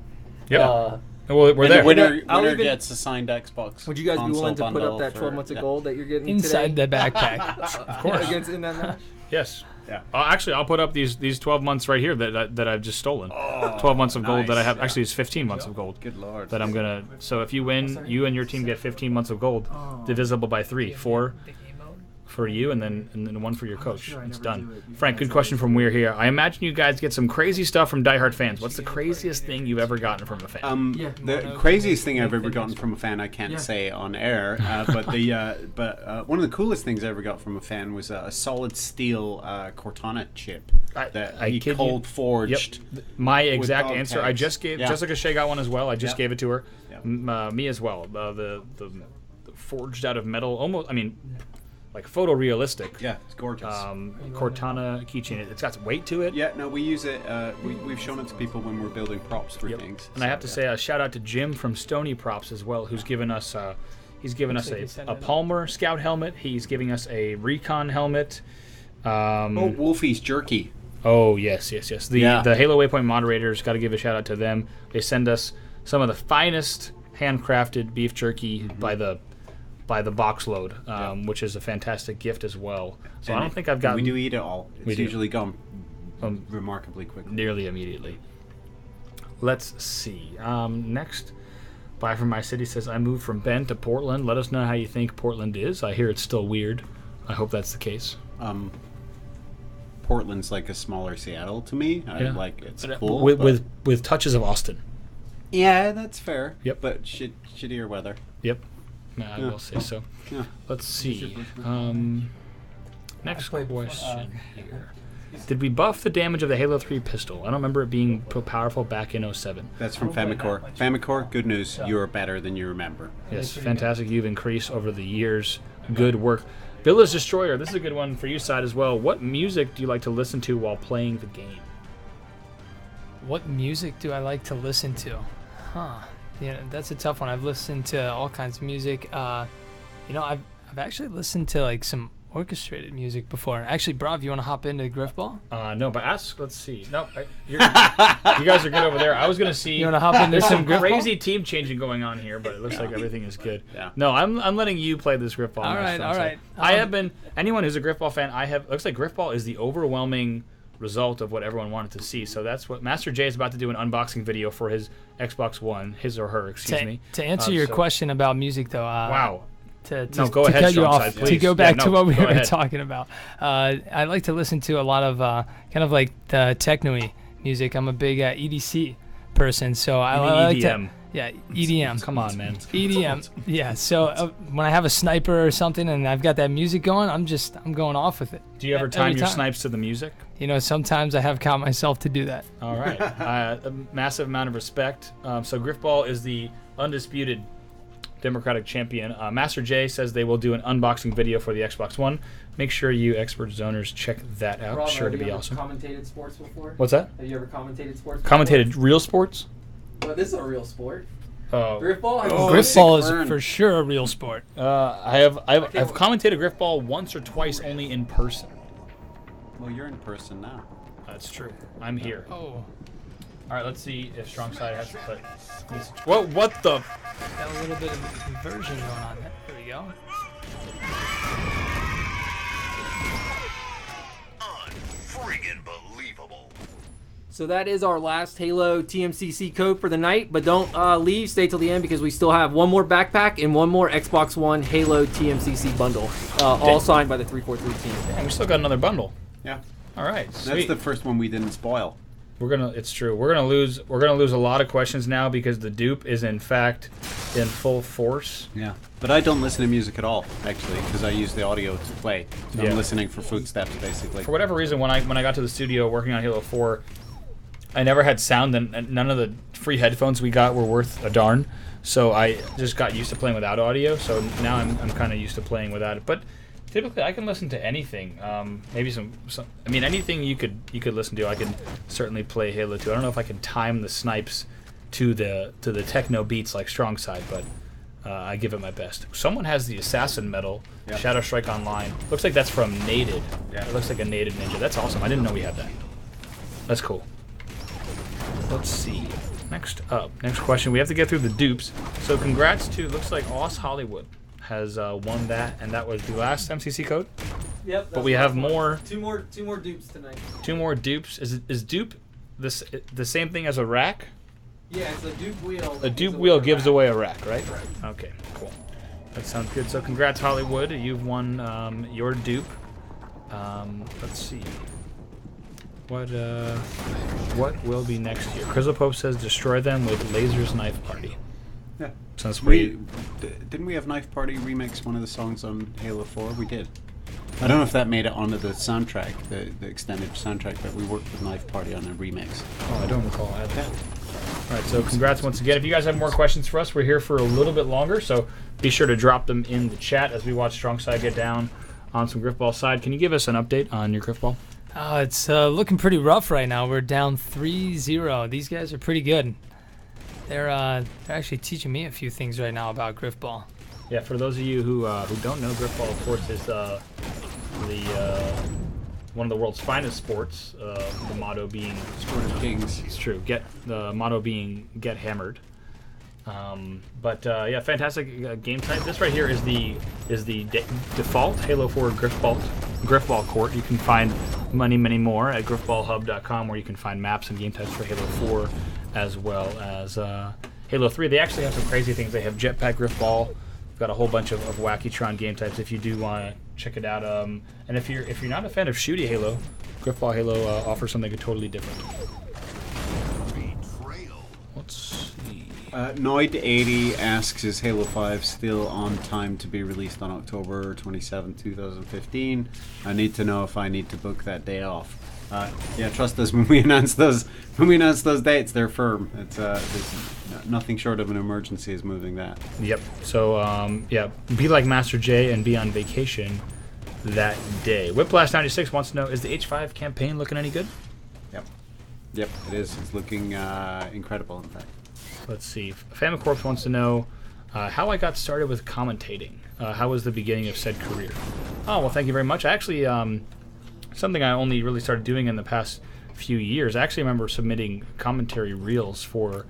Yeah. Well, we're there. The winner gets assigned Xbox. Would you guys be willing to put up that 12 months of gold that you're getting inside today? the backpack? Of course. In that match? Yes. Yeah. Actually, I'll put up these 12 months right here that I've just stolen. 12 months of gold that I have. Yeah. Actually, it's 15 months of gold. Good lord. That I'm gonna. So if you win, you and your team get 15 months of gold, divisible by 3. 4 for you, and then 1 for your coach. It's done. Frank, good question from Weir here. I imagine you guys get some crazy stuff from diehard fans. What's the craziest thing you've ever gotten from a fan? The craziest thing I've ever gotten from a fan, I can't say on air, but one of the coolest things I ever got from a fan was a solid steel Cortana chip that he cold forged. Yep. My exact answer. Tags. I just gave Jessica Shea got one as well. I just gave it to her. Yep. Me as well. The forged out of metal, almost. I mean, like photorealistic. Yeah, it's gorgeous. Cortana keychain. It's got some weight to it. Yeah, no, we use it. We've shown it to people when we're building props for things. And I have to say a shout out to Jim from Stony Props as well, who's given us a Palmer Scout helmet. He's giving us a Recon helmet. Wolfie's jerky. Oh yes. The Halo Waypoint moderators, got to give a shout out to them. They send us some of the finest handcrafted beef jerky by the by the box load, which is a fantastic gift as well. So I don't think I've gotten... We do eat it all. It's usually gone remarkably quickly. Nearly immediately. Let's see. Next, Bye From My City says, I moved from Bend to Portland. Let us know how you think Portland is. I hear it's still weird. I hope that's the case. Portland's like a smaller Seattle to me. It's cool. With touches of Austin. Yeah, that's fair. Yep. But shittier weather. Yep. I will say so. Yeah. Let's see. Next question here. Did we buff the damage of the Halo 3 pistol? I don't remember it being powerful back in 07. That's from Famicor. Famicor, good news. You are better than you remember. Yes, fantastic. You've increased over the years. Good work. Villa's Destroyer. This is a good one for you, Side, as well. What music do you like to listen to while playing the game? What music do I like to listen to? Yeah, that's a tough one. I've listened to all kinds of music. I've actually listened to like some orchestrated music before. Actually, Brav, you want to hop into Griffball? No, but let's see. No, you guys are good over there. I was gonna see. You want to hop into some Griffball? Crazy team changing going on here, but it looks like everything is good. Yeah. No, I'm letting you play this Griffball. All right. I have been. Anyone who's a Griffball fan, looks like Griffball is the overwhelming result of what everyone wanted to see. So that's what Master J is about to do, an unboxing video for his Xbox One, his or her, excuse me. To answer your question about music, though. Wow. Go ahead, cut you off, to go back to what we were talking about. I like to listen to a lot of kind of like the techno-y music. I'm a big EDC person, so I like EDM. EDM. Come on, man. EDM. Yeah. So when I have a sniper or something and I've got that music going, I'm going off with it. Do you ever time your snipes to the music? Sometimes I have caught myself to do that. All right. A massive amount of respect. So Griffball is the undisputed Democratic champion. Master J says they will do an unboxing video for the Xbox One. Make sure you expert zoners check that out. Bravo, sure to have be you awesome. Ever commentated sports before? What's that? Have you ever commentated sports? Commentated real sports? Well, this is a real sport. Oh. Griffball. Griffball is for sure a real sport. I've commentated Griffball once or twice only in person. Well, you're in person now. That's true. I'm here. Oh. All right, let's see if Strong Side has to play. What the? Got a little bit of inversion going on there. There we go. Unfriggin' believable. So that is our last Halo TMCC code for the night, but don't leave. Stay till the end because we still have one more backpack and one more Xbox One Halo TMCC bundle, all signed by the 343 team. Dang, we still got another bundle. Yeah. All right, That's sweet. the first one we didn't spoil. It's true. We're gonna lose a lot of questions now because the dupe is in fact in full force. Yeah. But I don't listen to music at all, actually, because I use the audio to play. So I'm listening for footsteps, basically. For whatever reason, when I got to the studio working on Halo 4, I never had sound, and none of the free headphones we got were worth a darn. So I just got used to playing without audio. So now I'm kind of used to playing without it. But typically, I can listen to anything. Maybe some. I mean, anything you could listen to. I can certainly play Halo 2. I don't know if I can time the snipes to the techno beats like Strong Side, but I give it my best. Someone has the Assassin medal, Shadow Strike Online. Looks like that's from Nated. Yeah. It looks like a Nated ninja. That's awesome. I didn't know we had that. That's cool. Let's see. Next question. We have to get through the dupes. So congrats to, looks like Oz Hollywood has won that, and that was the last MCC code. Yep. But we have more. Two more dupes tonight. Two more dupes. Is dupe the same thing as a rack? Yeah, it's a dupe wheel. A dupe wheel gives away a rack, right? Okay, cool. That sounds good. So congrats, Hollywood. You've won your dupe. Let's see. What will be next year? Crizzle Pope says destroy them with Laser's Knife Party. Yeah. Sounds pretty. Didn't we have Knife Party remix one of the songs on Halo 4? We did. I don't know if that made it onto the soundtrack, the extended soundtrack, but we worked with Knife Party on a remix. Oh, I don't recall that. All right, so congrats once again. If you guys have more questions for us, we're here for a little bit longer, so be sure to drop them in the chat as we watch Strong Side get down on some Griffball side. Can you give us an update on your Griffball? It's looking pretty rough right now. We're down 3-0. These guys are pretty good. They're actually teaching me a few things right now about Griffball. Yeah, for those of you who don't know, Griffball, of course, is one of the world's finest sports. The motto being Sport of Kings. It's true. The motto being "Get Hammered," Yeah, fantastic game type. This right here is the default Halo 4 Griffball court. You can find many more at griffballhub.com, where you can find maps and game types for Halo 4 as well as Halo 3. They actually have some crazy things. They have Jetpack Griffball. They've got a whole bunch of Wacky-tron game types if you do want to check it out. And if you're not a fan of shooty Halo, Griffball Halo offers something totally different. Let's see. Noid80 asks, is Halo 5 still on time to be released on October 27, 2015? I need to know if I need to book that day off. Yeah, trust us, when we announce those dates, they're firm. It's nothing short of an emergency is moving that. Yep. So be like Master J and be on vacation that day. Whiplash96 wants to know, is the H5 campaign looking any good? Yep, it is. It's looking incredible, in fact. Let's see. Famicorpse wants to know how I got started with commentating. How was the beginning of said career? Oh, well, thank you very much. Actually, something I only really started doing in the past few years. I actually remember submitting commentary reels for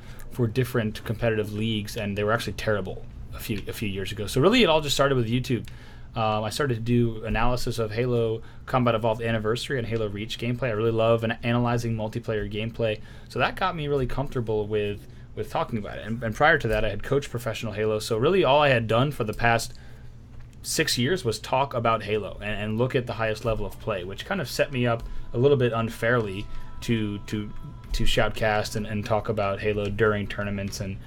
different competitive leagues, and they were actually terrible a few years ago. So really, it all just started with YouTube. I started to do analysis of Halo Combat Evolved Anniversary and Halo Reach gameplay. I really love analyzing multiplayer gameplay, so that got me really comfortable with talking about it. And prior to that, I had coached professional Halo, so really all I had done for the past 6 years was talk about Halo and look at the highest level of play, which kind of set me up a little bit unfairly to shoutcast and talk about Halo during tournaments and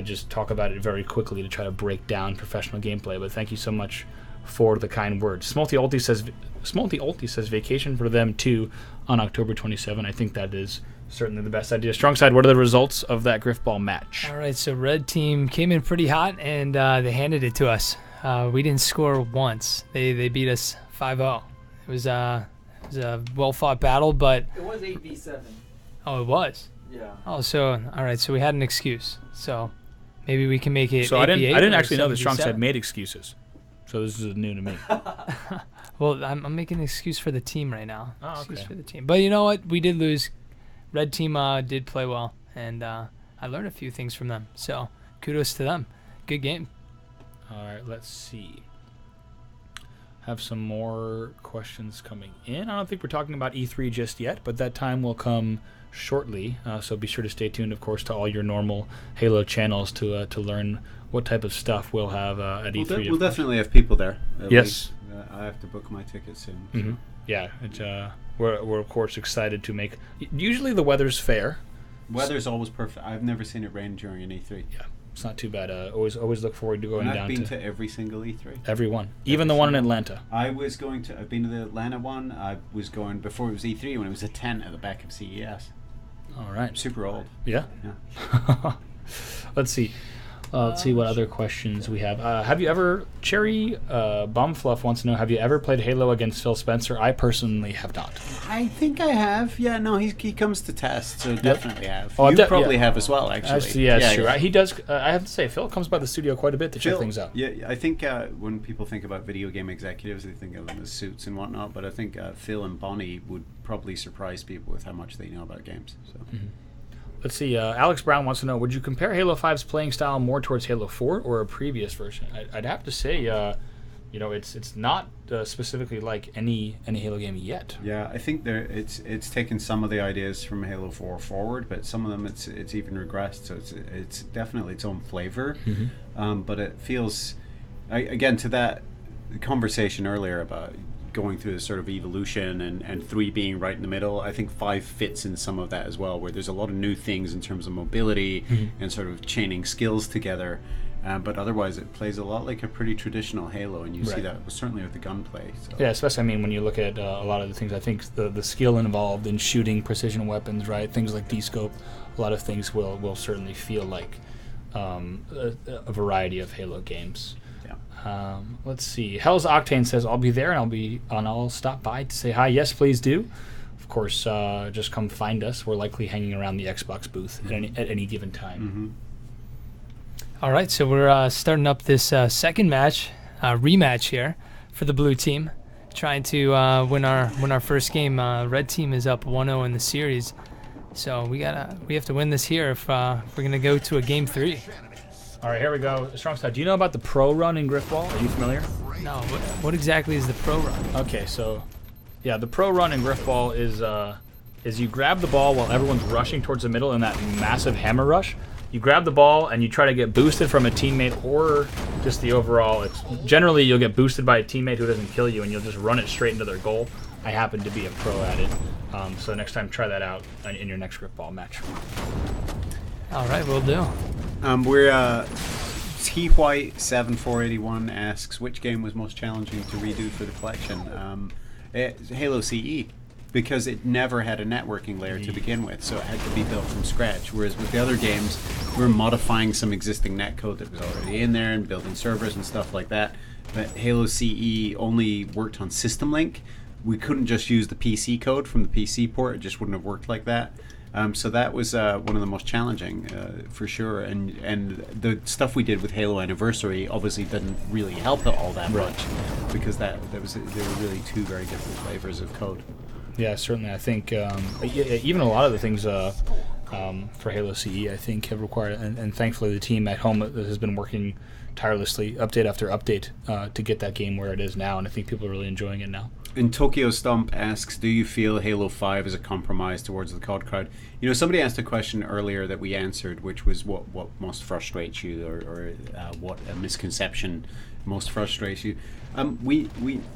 just talk about it very quickly to try to break down professional gameplay. But thank you so much for the kind words. Smolty Ulti says vacation for them too on October 27. I think that is certainly the best idea. Strong side, what are the results of that Griffball match? All right, so red team came in pretty hot, and they handed it to us. We didn't score once. They beat us 5-0. It was a well-fought battle, but... It was 8v7. Oh, it was? Yeah. Oh, so, all right, so we had an excuse. So maybe we can make it So I 8v8 didn't or actually know the Strong 7v7. side made excuses. So this is new to me. Well, I'm making an excuse for the team right now. Oh, okay. Excuse for the team. But you know what? We did lose. Red team did play well, and I learned a few things from them. So kudos to them. Good game. All right, let's see. Have some more questions coming in. I don't think we're talking about E3 just yet, but that time will come shortly. So be sure to stay tuned, of course, to all your normal Halo channels to learn what type of stuff we'll have at E3. We'll definitely have people there. Yes. I have to book my ticket soon. Mm-hmm. Yeah, we're of course excited to make. Usually the weather's fair. Weather's always perfect. I've never seen it rain during an E3. Yeah, it's not too bad. Always look forward to going And down I've been to every single E3. every one, even the one in Atlanta. I've been to the Atlanta one. I was going before it was E3 when it was a tent at the back of CES. All right. Super old. Yeah. Let's see. Let's see what other questions we have. Have you ever, Cherry Bumfluff wants to know, have you ever played Halo against Phil Spencer? I personally have not. I think I have. Yeah, no, he comes to test, so definitely have. Oh, you probably have as well, actually. Yeah, it's true. He does. I have to say, Phil comes by the studio quite a bit to check things out. Yeah, I think when people think about video game executives, they think of them as suits and whatnot, but I think Phil and Bonnie would probably surprise people with how much they know about games. So. Mm-hmm. Let's see. Alex Brown wants to know, would you compare Halo 5's playing style more towards Halo 4 or a previous version? I'd have to say, it's not specifically like any Halo game yet. Yeah, I think it's taken some of the ideas from Halo 4 forward, but some of them it's even regressed. So it's definitely its own flavor. Mm-hmm. But it feels, again, to that conversation earlier about going through this sort of evolution and 3 being right in the middle, I think 5 fits in some of that as well, where there's a lot of new things in terms of mobility and sort of chaining skills together, but otherwise it plays a lot like a pretty traditional Halo, and you see that certainly with the gunplay. So. Yeah, especially when you look at a lot of the things, I think the skill involved in shooting precision weapons, right? Things like D-scope, a lot of things will certainly feel like a variety of Halo games. Let's see. Hell's Octane says, I'll be there and I'll stop by to say hi. Yes, please do. Of course, just come find us. We're likely hanging around the Xbox booth at any given time. Mm-hmm. All right, so we're starting up this second rematch here for the blue team, trying to win our first game. Red team is up 1-0 in the series, so we have to win this here if we're gonna go to a game 3. All right, here we go. Strong side. Do you know about the pro run in Griffball? Are you familiar? No, what exactly is the pro run? Okay, so yeah, the pro run in Griffball is you grab the ball while everyone's rushing towards the middle in that massive hammer rush. You grab the ball and you try to get boosted from a teammate or just the overall. It's generally you'll get boosted by a teammate who doesn't kill you and you'll just run it straight into their goal. I happen to be a pro at it, so next time try that out in your next Griffball match. All right, we'll do. We're T White 7481 asks which game was most challenging to redo for the collection. Halo CE, because it never had a networking layer to begin with, so it had to be built from scratch. Whereas with the other games, we were modifying some existing netcode that was already in there and building servers and stuff like that. But Halo CE only worked on System Link. We couldn't just use the PC code from the PC port; it just wouldn't have worked like that. So that was one of the most challenging, for sure. And the stuff we did with Halo Anniversary obviously didn't really help it all that much, because they were really two very different flavors of code. Yeah, certainly. I think even a lot of the things for Halo CE, I think, have required, and thankfully the team at home has been working tirelessly, update after update, to get that game where it is now, and I think people are really enjoying it now. And Tokyo Stomp asks, do you feel Halo 5 is a compromise towards the COD crowd? You know, somebody asked a question earlier that we answered, which was what most frustrates you, or what a misconception most frustrates you. We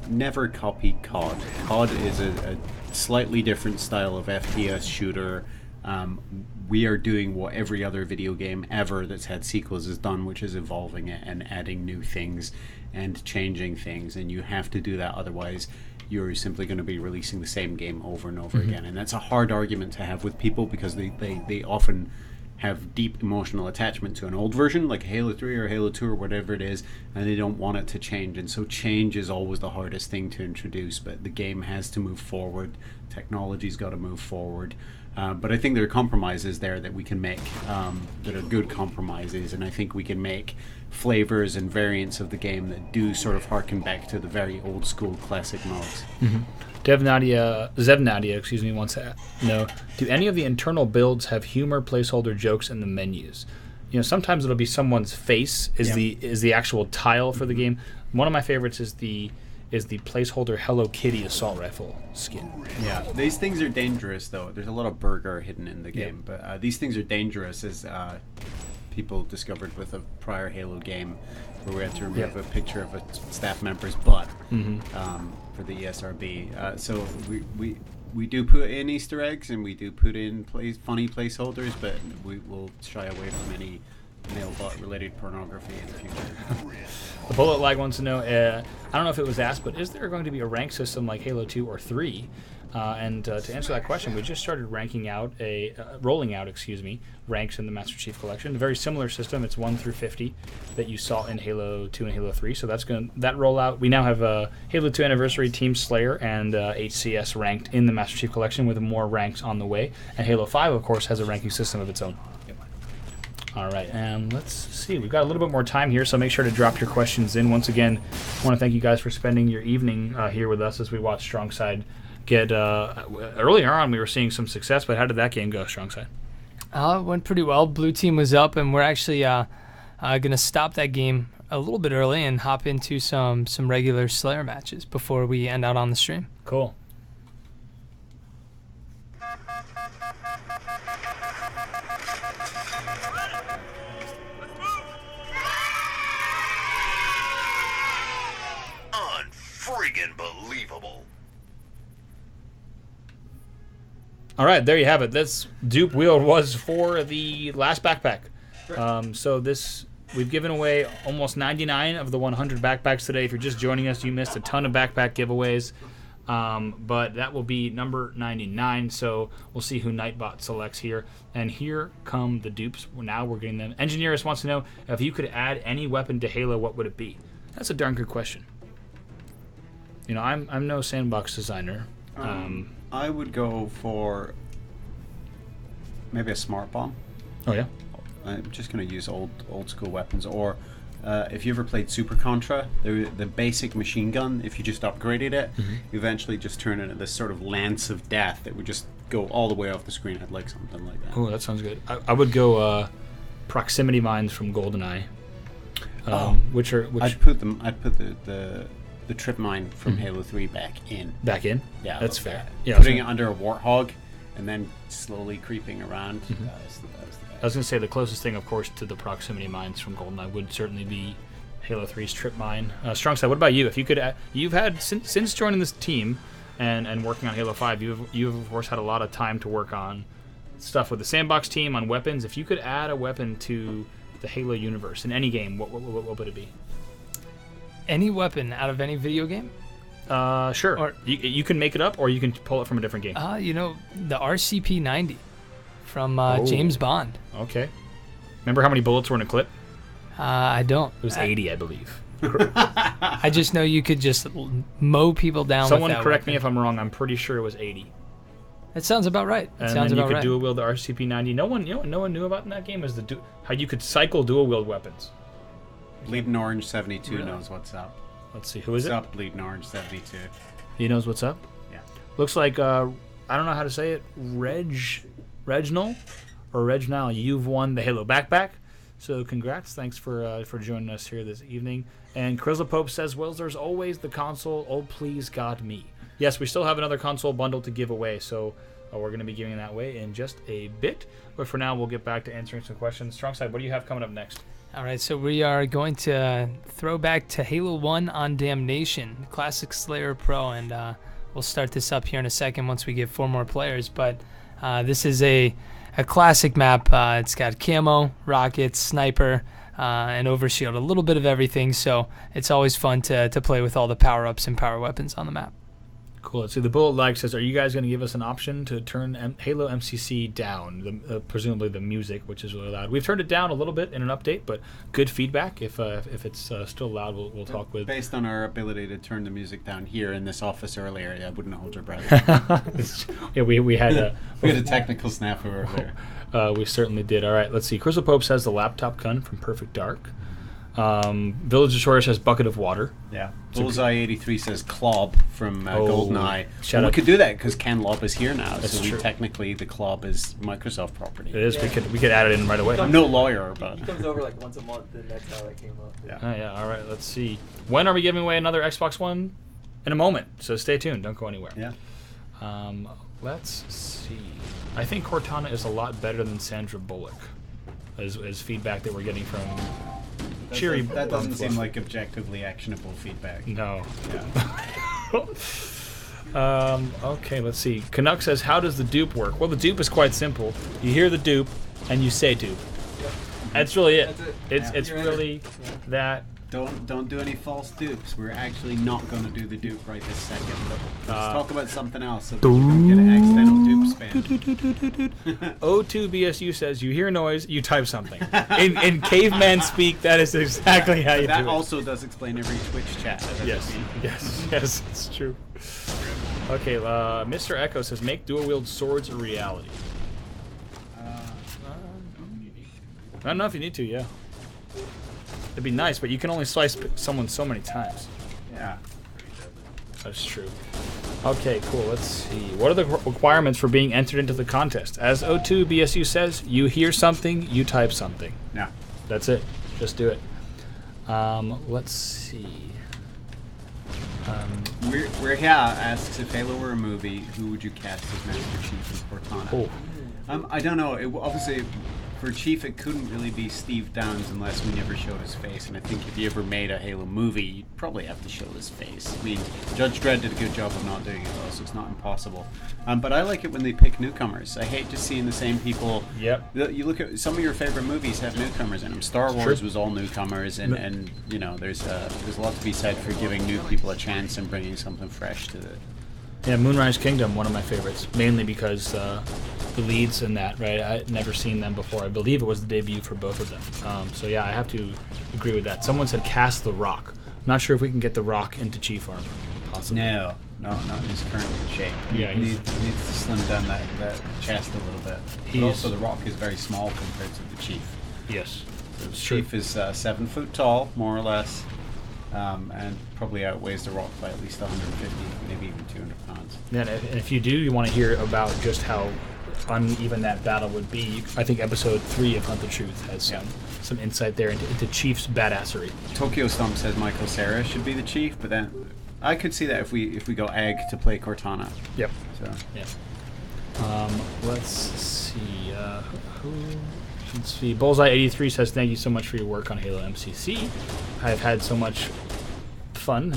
never copied COD. COD is a slightly different style of FPS shooter. We are doing what every other video game ever that's had sequels has done, which is evolving it and adding new things and changing things, and you have to do that, otherwise you're simply going to be releasing the same game over and over again. And that's a hard argument to have with people, because they often have deep emotional attachment to an old version like Halo 3 or Halo 2 or whatever it is, and they don't want it to change. And so change is always the hardest thing to introduce, but the game has to move forward, technology's got to move forward. But I think there are compromises there that we can make, that are good compromises, and I think we can make flavors and variants of the game that do sort of harken back to the very old school classic modes. Zev Nadia, wants to know, do any of the internal builds have humor, placeholder jokes in the menus? You know, sometimes it'll be someone's face is the actual tile for the game. One of my favorites is the placeholder Hello Kitty assault rifle skin. Yeah, these things are dangerous, though. There's a lot of burger hidden in the game, but these things are dangerous, as people discovered with a prior Halo game, where we had to remove a picture of a staff member's butt for the ESRB. So we do put in Easter eggs, and we do put in funny placeholders, but we will shy away from any male butt related pornography in the future. The Bullet Lag wants to know, I don't know if it was asked, but is there going to be a rank system like Halo 2 or 3? And to answer that question, we just started rolling out ranks in the Master Chief Collection. A very similar system. It's 1 through 50 that you saw in Halo 2 and Halo 3. So that rollout. We now have Halo 2 Anniversary, Team Slayer, and HCS ranked in the Master Chief Collection, with more ranks on the way. And Halo 5, of course, has a ranking system of its own. All right, and let's see. We've got a little bit more time here, so make sure to drop your questions in. Once again, I want to thank you guys for spending your evening here with us as we watch Strongside get... earlier on, we were seeing some success, but how did that game go, Strongside? It went pretty well. Blue team was up, and we're actually going to stop that game a little bit early and hop into some regular Slayer matches before we end out on the stream. Cool. Unfriggin' believable. All right, there you have it. This dupe wheel was for the last backpack. So we've given away almost 99 of the 100 backpacks today. If you're just joining us, you missed a ton of backpack giveaways. But that will be number 99. So we'll see who Nightbot selects here. And here come the dupes. Now we're getting them. Engineerist wants to know, if you could add any weapon to Halo, what would it be? That's a darn good question. You know, I'm no sandbox designer. I would go for maybe a smart bomb. Oh yeah. I'm just going to use old school weapons, or if you ever played Super Contra, the basic machine gun, if you just upgraded it, you eventually just turn it into this sort of lance of death that would just go all the way off the screen. I'd like something like that. Oh, that sounds good. I would go proximity mines from GoldenEye, which I'd put the trip mine from Halo 3 back in. back in. Yeah, That's love fair. that. Yeah, Putting it under a warthog and then slowly creeping around. That was the best. I was going to say the closest thing, of course, to the proximity mines from GoldenEye would certainly be Halo 3's trip mine. Strongside, what about you? If you could, you've had since joining this team and working on Halo 5, you've of course had a lot of time to work on stuff with the sandbox team on weapons. If you could add a weapon to the Halo universe in any game, what would it be? Any weapon out of any video game? Sure. Or- you can make it up, or you can pull it from a different game. The RCP-90 from James Bond. Okay. Remember how many bullets were in a clip? I don't. It was 80, I believe. I just know you could just mow people down. Someone with that correct weapon. me if I'm wrong. I'm pretty sure it was 80. That sounds about right. And sounds then you about could right. dual wield the RCP-90. No one knew about in that game is how you could cycle dual wield weapons. Bleeding Orange 72 Really? knows what's up. Let's see, who is What's it? up, Bleeding Orange 72? He knows what's up. Yeah. Looks like I don't know how to say it. Reginald or Reginald, you've won the Halo backpack. So congrats! Thanks for joining us here this evening. And Crizzle Pope says, "Well, there's always the console. Oh, please, God, me." Yes, we still have another console bundle to give away, so we're going to be giving that away in just a bit. But for now, we'll get back to answering some questions. Strongside, what do you have coming up next? All right, so we are going to throw back to Halo 1 on Damnation, Classic Slayer Pro, and we'll start this up here in a second once we get 4 more players. But this is a classic map. It's got camo, rockets, sniper, and overshield, a little bit of everything. So it's always fun to play with all the power-ups and power weapons on the map. Cool. Let's see. The Bullet Like says, are you guys going to give us an option to turn Halo MCC down? Presumably the music, which is really loud. We've turned it down a little bit in an update, but good feedback. If it's still loud, we'll talk with. Based on our ability to turn the music down here in this office earlier, I wouldn't hold your breath. Yeah, we had We had a technical snafu earlier. we certainly did. All right, let's see. Crystal Pope says the laptop gun from Perfect Dark. Village Destroyer says bucket of water. Yeah. Bullseye 83 says Clob from GoldenEye. shout And we out. could do that because Ken Lob is here now. That's so true. Technically the Clob is Microsoft property. It is. We could add it in right away. I'm no lawyer, but He comes over like once a month, and that's how that came up. Yeah. All right. Let's see. When are we giving away another Xbox One? In a moment. So stay tuned. Don't go anywhere. yeah. Let's see. I think Cortana is a lot better than Sandra Bullock, as feedback that we're getting from Cheery. That doesn't seem like objectively actionable feedback. No. Yeah. Okay, let's see. Canuck says, how does the dupe work? Well, the dupe is quite simple. You hear the dupe, and you say dupe. That's really it. That's it. It's You're really that. Don't do any false dupes. We're actually not going to do the dupe right this second. Let's talk about something else so that you don't get an accidental dupe spam. O2 BSU says, you hear noise, you type something. In caveman speak, that is exactly how you That do it. also does explain every Twitch chat. Yes, it's true. Okay, Mr. Echo says, make dual-wield swords a reality. I don't know if you need to, yeah. It'd be nice, but you can only slice someone so many times. Yeah. That's true. Okay, cool. Let's see. What are the requirements for being entered into the contest? As O2 BSU says, you hear something, you type something. Yeah. That's it. Just do it. Let's see. We're here asks if Halo were a movie, who would you cast as Master Chief and Cortana? Oh. I don't know. Obviously, for Chief, it couldn't really be Steve Downes unless we never showed his face. And I think if you ever made a Halo movie, you'd probably have to show his face. I mean, Judge Dredd did a good job of not doing it, though, so it's not impossible. But I like it when they pick newcomers. I hate just seeing the same people. Yep. You look at some of your favorite movies have newcomers in them. Star Wars was all newcomers, and you know, there's a lot to be said for giving new people a chance and bringing something fresh to the. Yeah, Moonrise Kingdom, one of my favorites, mainly because the leads in that, right? I'd never seen them before. I believe it was the debut for both of them. So yeah, I have to agree with that. Someone said cast The Rock. I'm not sure if we can get The Rock into Chief armor. Possibly. No, not in his current shape. Yeah, he needs to slim down that chest a little bit. But also, The Rock is very small compared to the Chief. Yes. The Chief is 7 foot tall, more or less, and probably outweighs The Rock by at least 150, maybe even 200 pounds. Yeah, and if you do, you want to hear about just how uneven that battle would be. I think episode 3 of Hunt the Truth has some insight there into Chief's badassery. Tokyo Stump says Michael Cera should be the chief, but then I could see that if we go Egg to play Cortana. Yep. So Yeah. Let's see. Let's see. Bullseye83 says, thank you so much for your work on Halo MCC. I've had so much fun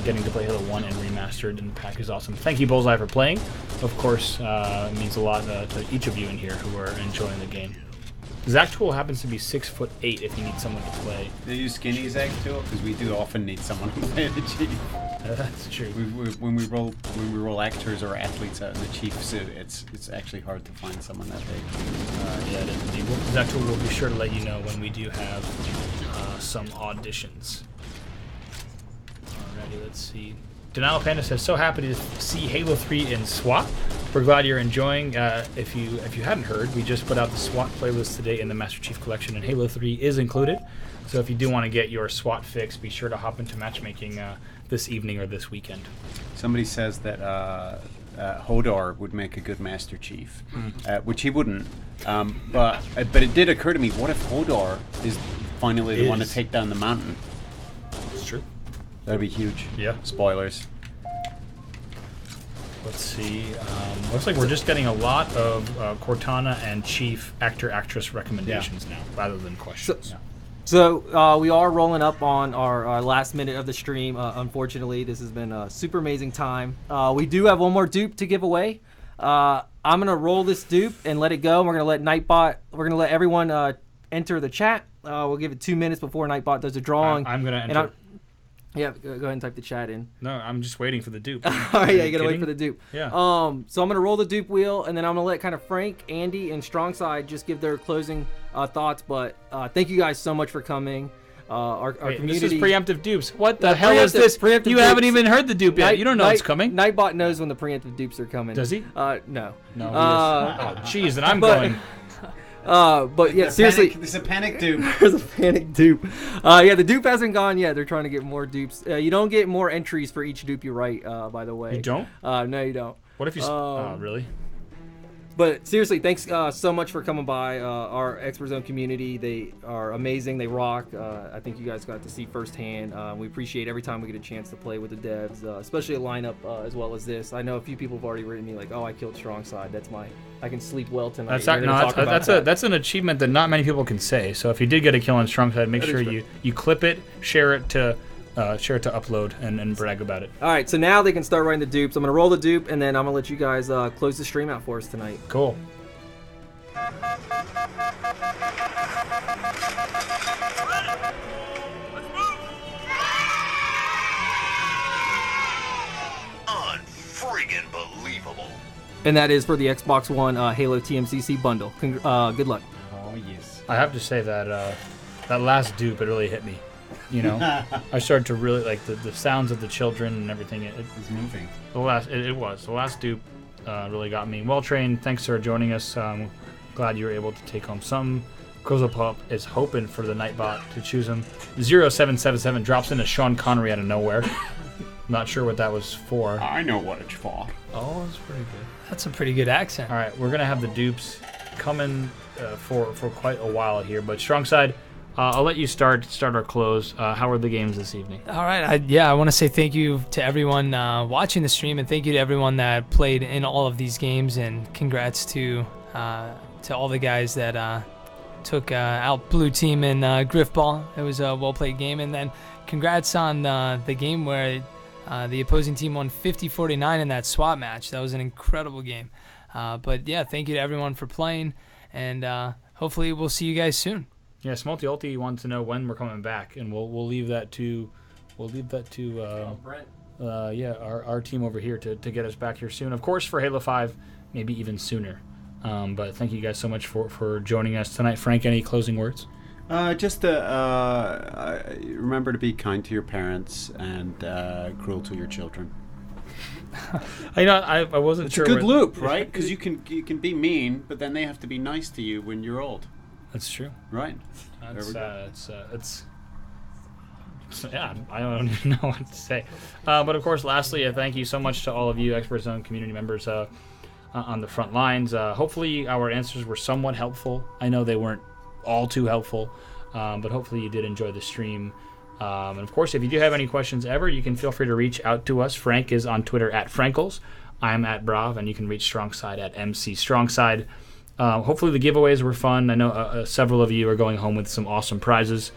getting to play Halo 1 and Remastered, and the pack is awesome. Thank you, Bullseye, for playing. Of course, it means a lot to each of you in here who are enjoying the game. Zactool happens to be 6'8" if you need someone to play. They use skinny Zactool because we do often need someone to play the chief. That's true. When we roll actors or athletes out in the chief suit, it's actually hard to find someone that big. Yeah, it is indeed. Zactool will be sure to let you know when we do have some auditions. Alrighty, let's see. Denial Panda says, so happy to see Halo 3 in SWAT. We're glad you're enjoying. If you hadn't heard, we just put out the SWAT playlist today in the Master Chief Collection, and Halo 3 is included. So if you do want to get your SWAT fix, be sure to hop into matchmaking this evening or this weekend. Somebody says that Hodor would make a good Master Chief, which he wouldn't. But it did occur to me, what if Hodor is finally the one to take down the mountain? It's true. That'd be huge. Yeah. Spoilers. Let's see. Looks like we're just getting a lot of Cortana and Chief actor-actress recommendations now, rather than questions. So we are rolling up on our last minute of the stream. Unfortunately, this has been a super amazing time. We do have one more dupe to give away. I'm gonna roll this dupe and let it go. We're gonna let Nightbot. We're gonna let everyone enter the chat. We'll give it 2 minutes before Nightbot does the drawing. I'm gonna enter. Yeah, go ahead and type the chat in. No, I'm just waiting for the dupe. All right, yeah, you gotta wait for the dupe. Yeah. So I'm gonna roll the dupe wheel, and then I'm gonna let kind of Frank, Andy, and Strongside just give their closing thoughts. But thank you guys so much for coming. Our community. This is preemptive dupes. What the hell is this? You haven't even heard the dupe yet. You don't know it's coming. Nightbot knows when the preemptive dupes are coming. Does he? No. No. Oh, jeez, and I'm going. But yeah, seriously, There's a panic dupe. There's a panic dupe. Yeah, the dupe hasn't gone yet. They're trying to get more dupes. You don't get more entries for each dupe you write, by the way. You don't? No, you don't. What if you... really? But seriously, thanks so much for coming by. Our Expert Zone community, they are amazing. They rock. I think you guys got to see firsthand. We appreciate every time we get a chance to play with the devs, especially a lineup as well as this. I know a few people have already written me like, "Oh, I killed Strong Side. That's I can sleep well tonight." That's an achievement that not many people can say. So if you did get a kill on Strong Side, make sure you clip it, share it to upload, and brag about it. All right, so now they can start writing the dupes. I'm gonna roll the dupe, and then I'm gonna let you guys close the stream out for us tonight. Cool. Unfreaking believable. And that is for the Xbox One Halo TMCC bundle. Good luck. Oh yes. I have to say that that last dupe, it really hit me. You know, I started to really like the sounds of the children and everything. It was moving. The last dupe really got me. Well trained. Thanks for joining us. Glad you were able to take home some. Kozopop is hoping for the Nightbot to choose him. 0777 drops into Sean Connery out of nowhere. Not sure what that was for. I know what it's for. Oh, that's pretty good. That's a pretty good accent. All right, we're gonna have the dupes coming for quite a while here. But Strong Side, I'll let you start our close. How were the games this evening? All right, I want to say thank you to everyone watching the stream, and thank you to everyone that played in all of these games, and congrats to all the guys that took out Blue Team in Griffball. It was a well-played game, and then congrats on the game where the opposing team won 50-49 in that SWAT match. That was an incredible game. But yeah, thank you to everyone for playing, and hopefully we'll see you guys soon. Yeah, Smolty Ulti wants to know when we're coming back, and we'll leave that to Brent. Our team over here to get us back here soon. Of course, for Halo 5, maybe even sooner. But thank you guys so much for joining us tonight. Frank, any closing words? Just remember to be kind to your parents and cruel to your children. I wasn't it's sure. It's a good loop, right? Because you can be mean, but then they have to be nice to you when you're old. That's true. Right. Yeah, I don't even know what to say. But of course, lastly, thank you so much to all of you Expert Zone community members. on the front lines. Hopefully our answers were somewhat helpful. I know they weren't all too helpful, but hopefully you did enjoy the stream. And of course, if you do have any questions ever, you can feel free to reach out to us. Frank is on Twitter at Frankles. I'm at Brav, and you can reach Strongside at MC Strongside. Hopefully the giveaways were fun. I know several of you are going home with some awesome prizes.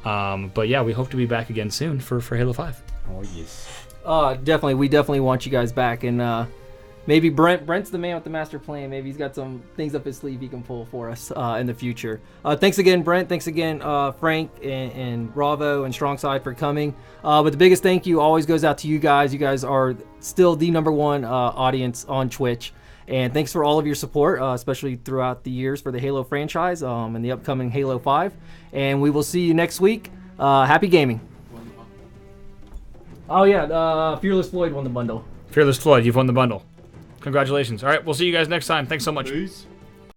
But yeah, we hope to be back again soon for Halo 5. Oh, yes. Definitely. We definitely want you guys back. And maybe Brent's the man with the master plan. Maybe he's got some things up his sleeve he can pull for us in the future. Thanks again, Brent. Thanks again, Frank and Bravo and Strongside for coming. But the biggest thank you always goes out to you guys. You guys are still the #1 audience on Twitch. And thanks for all of your support, especially throughout the years for the Halo franchise and the upcoming Halo 5. And we will see you next week. Happy gaming. Oh, yeah. Fearless Floyd won the bundle. Fearless Floyd, you've won the bundle. Congratulations. All right, we'll see you guys next time. Thanks so much. Peace.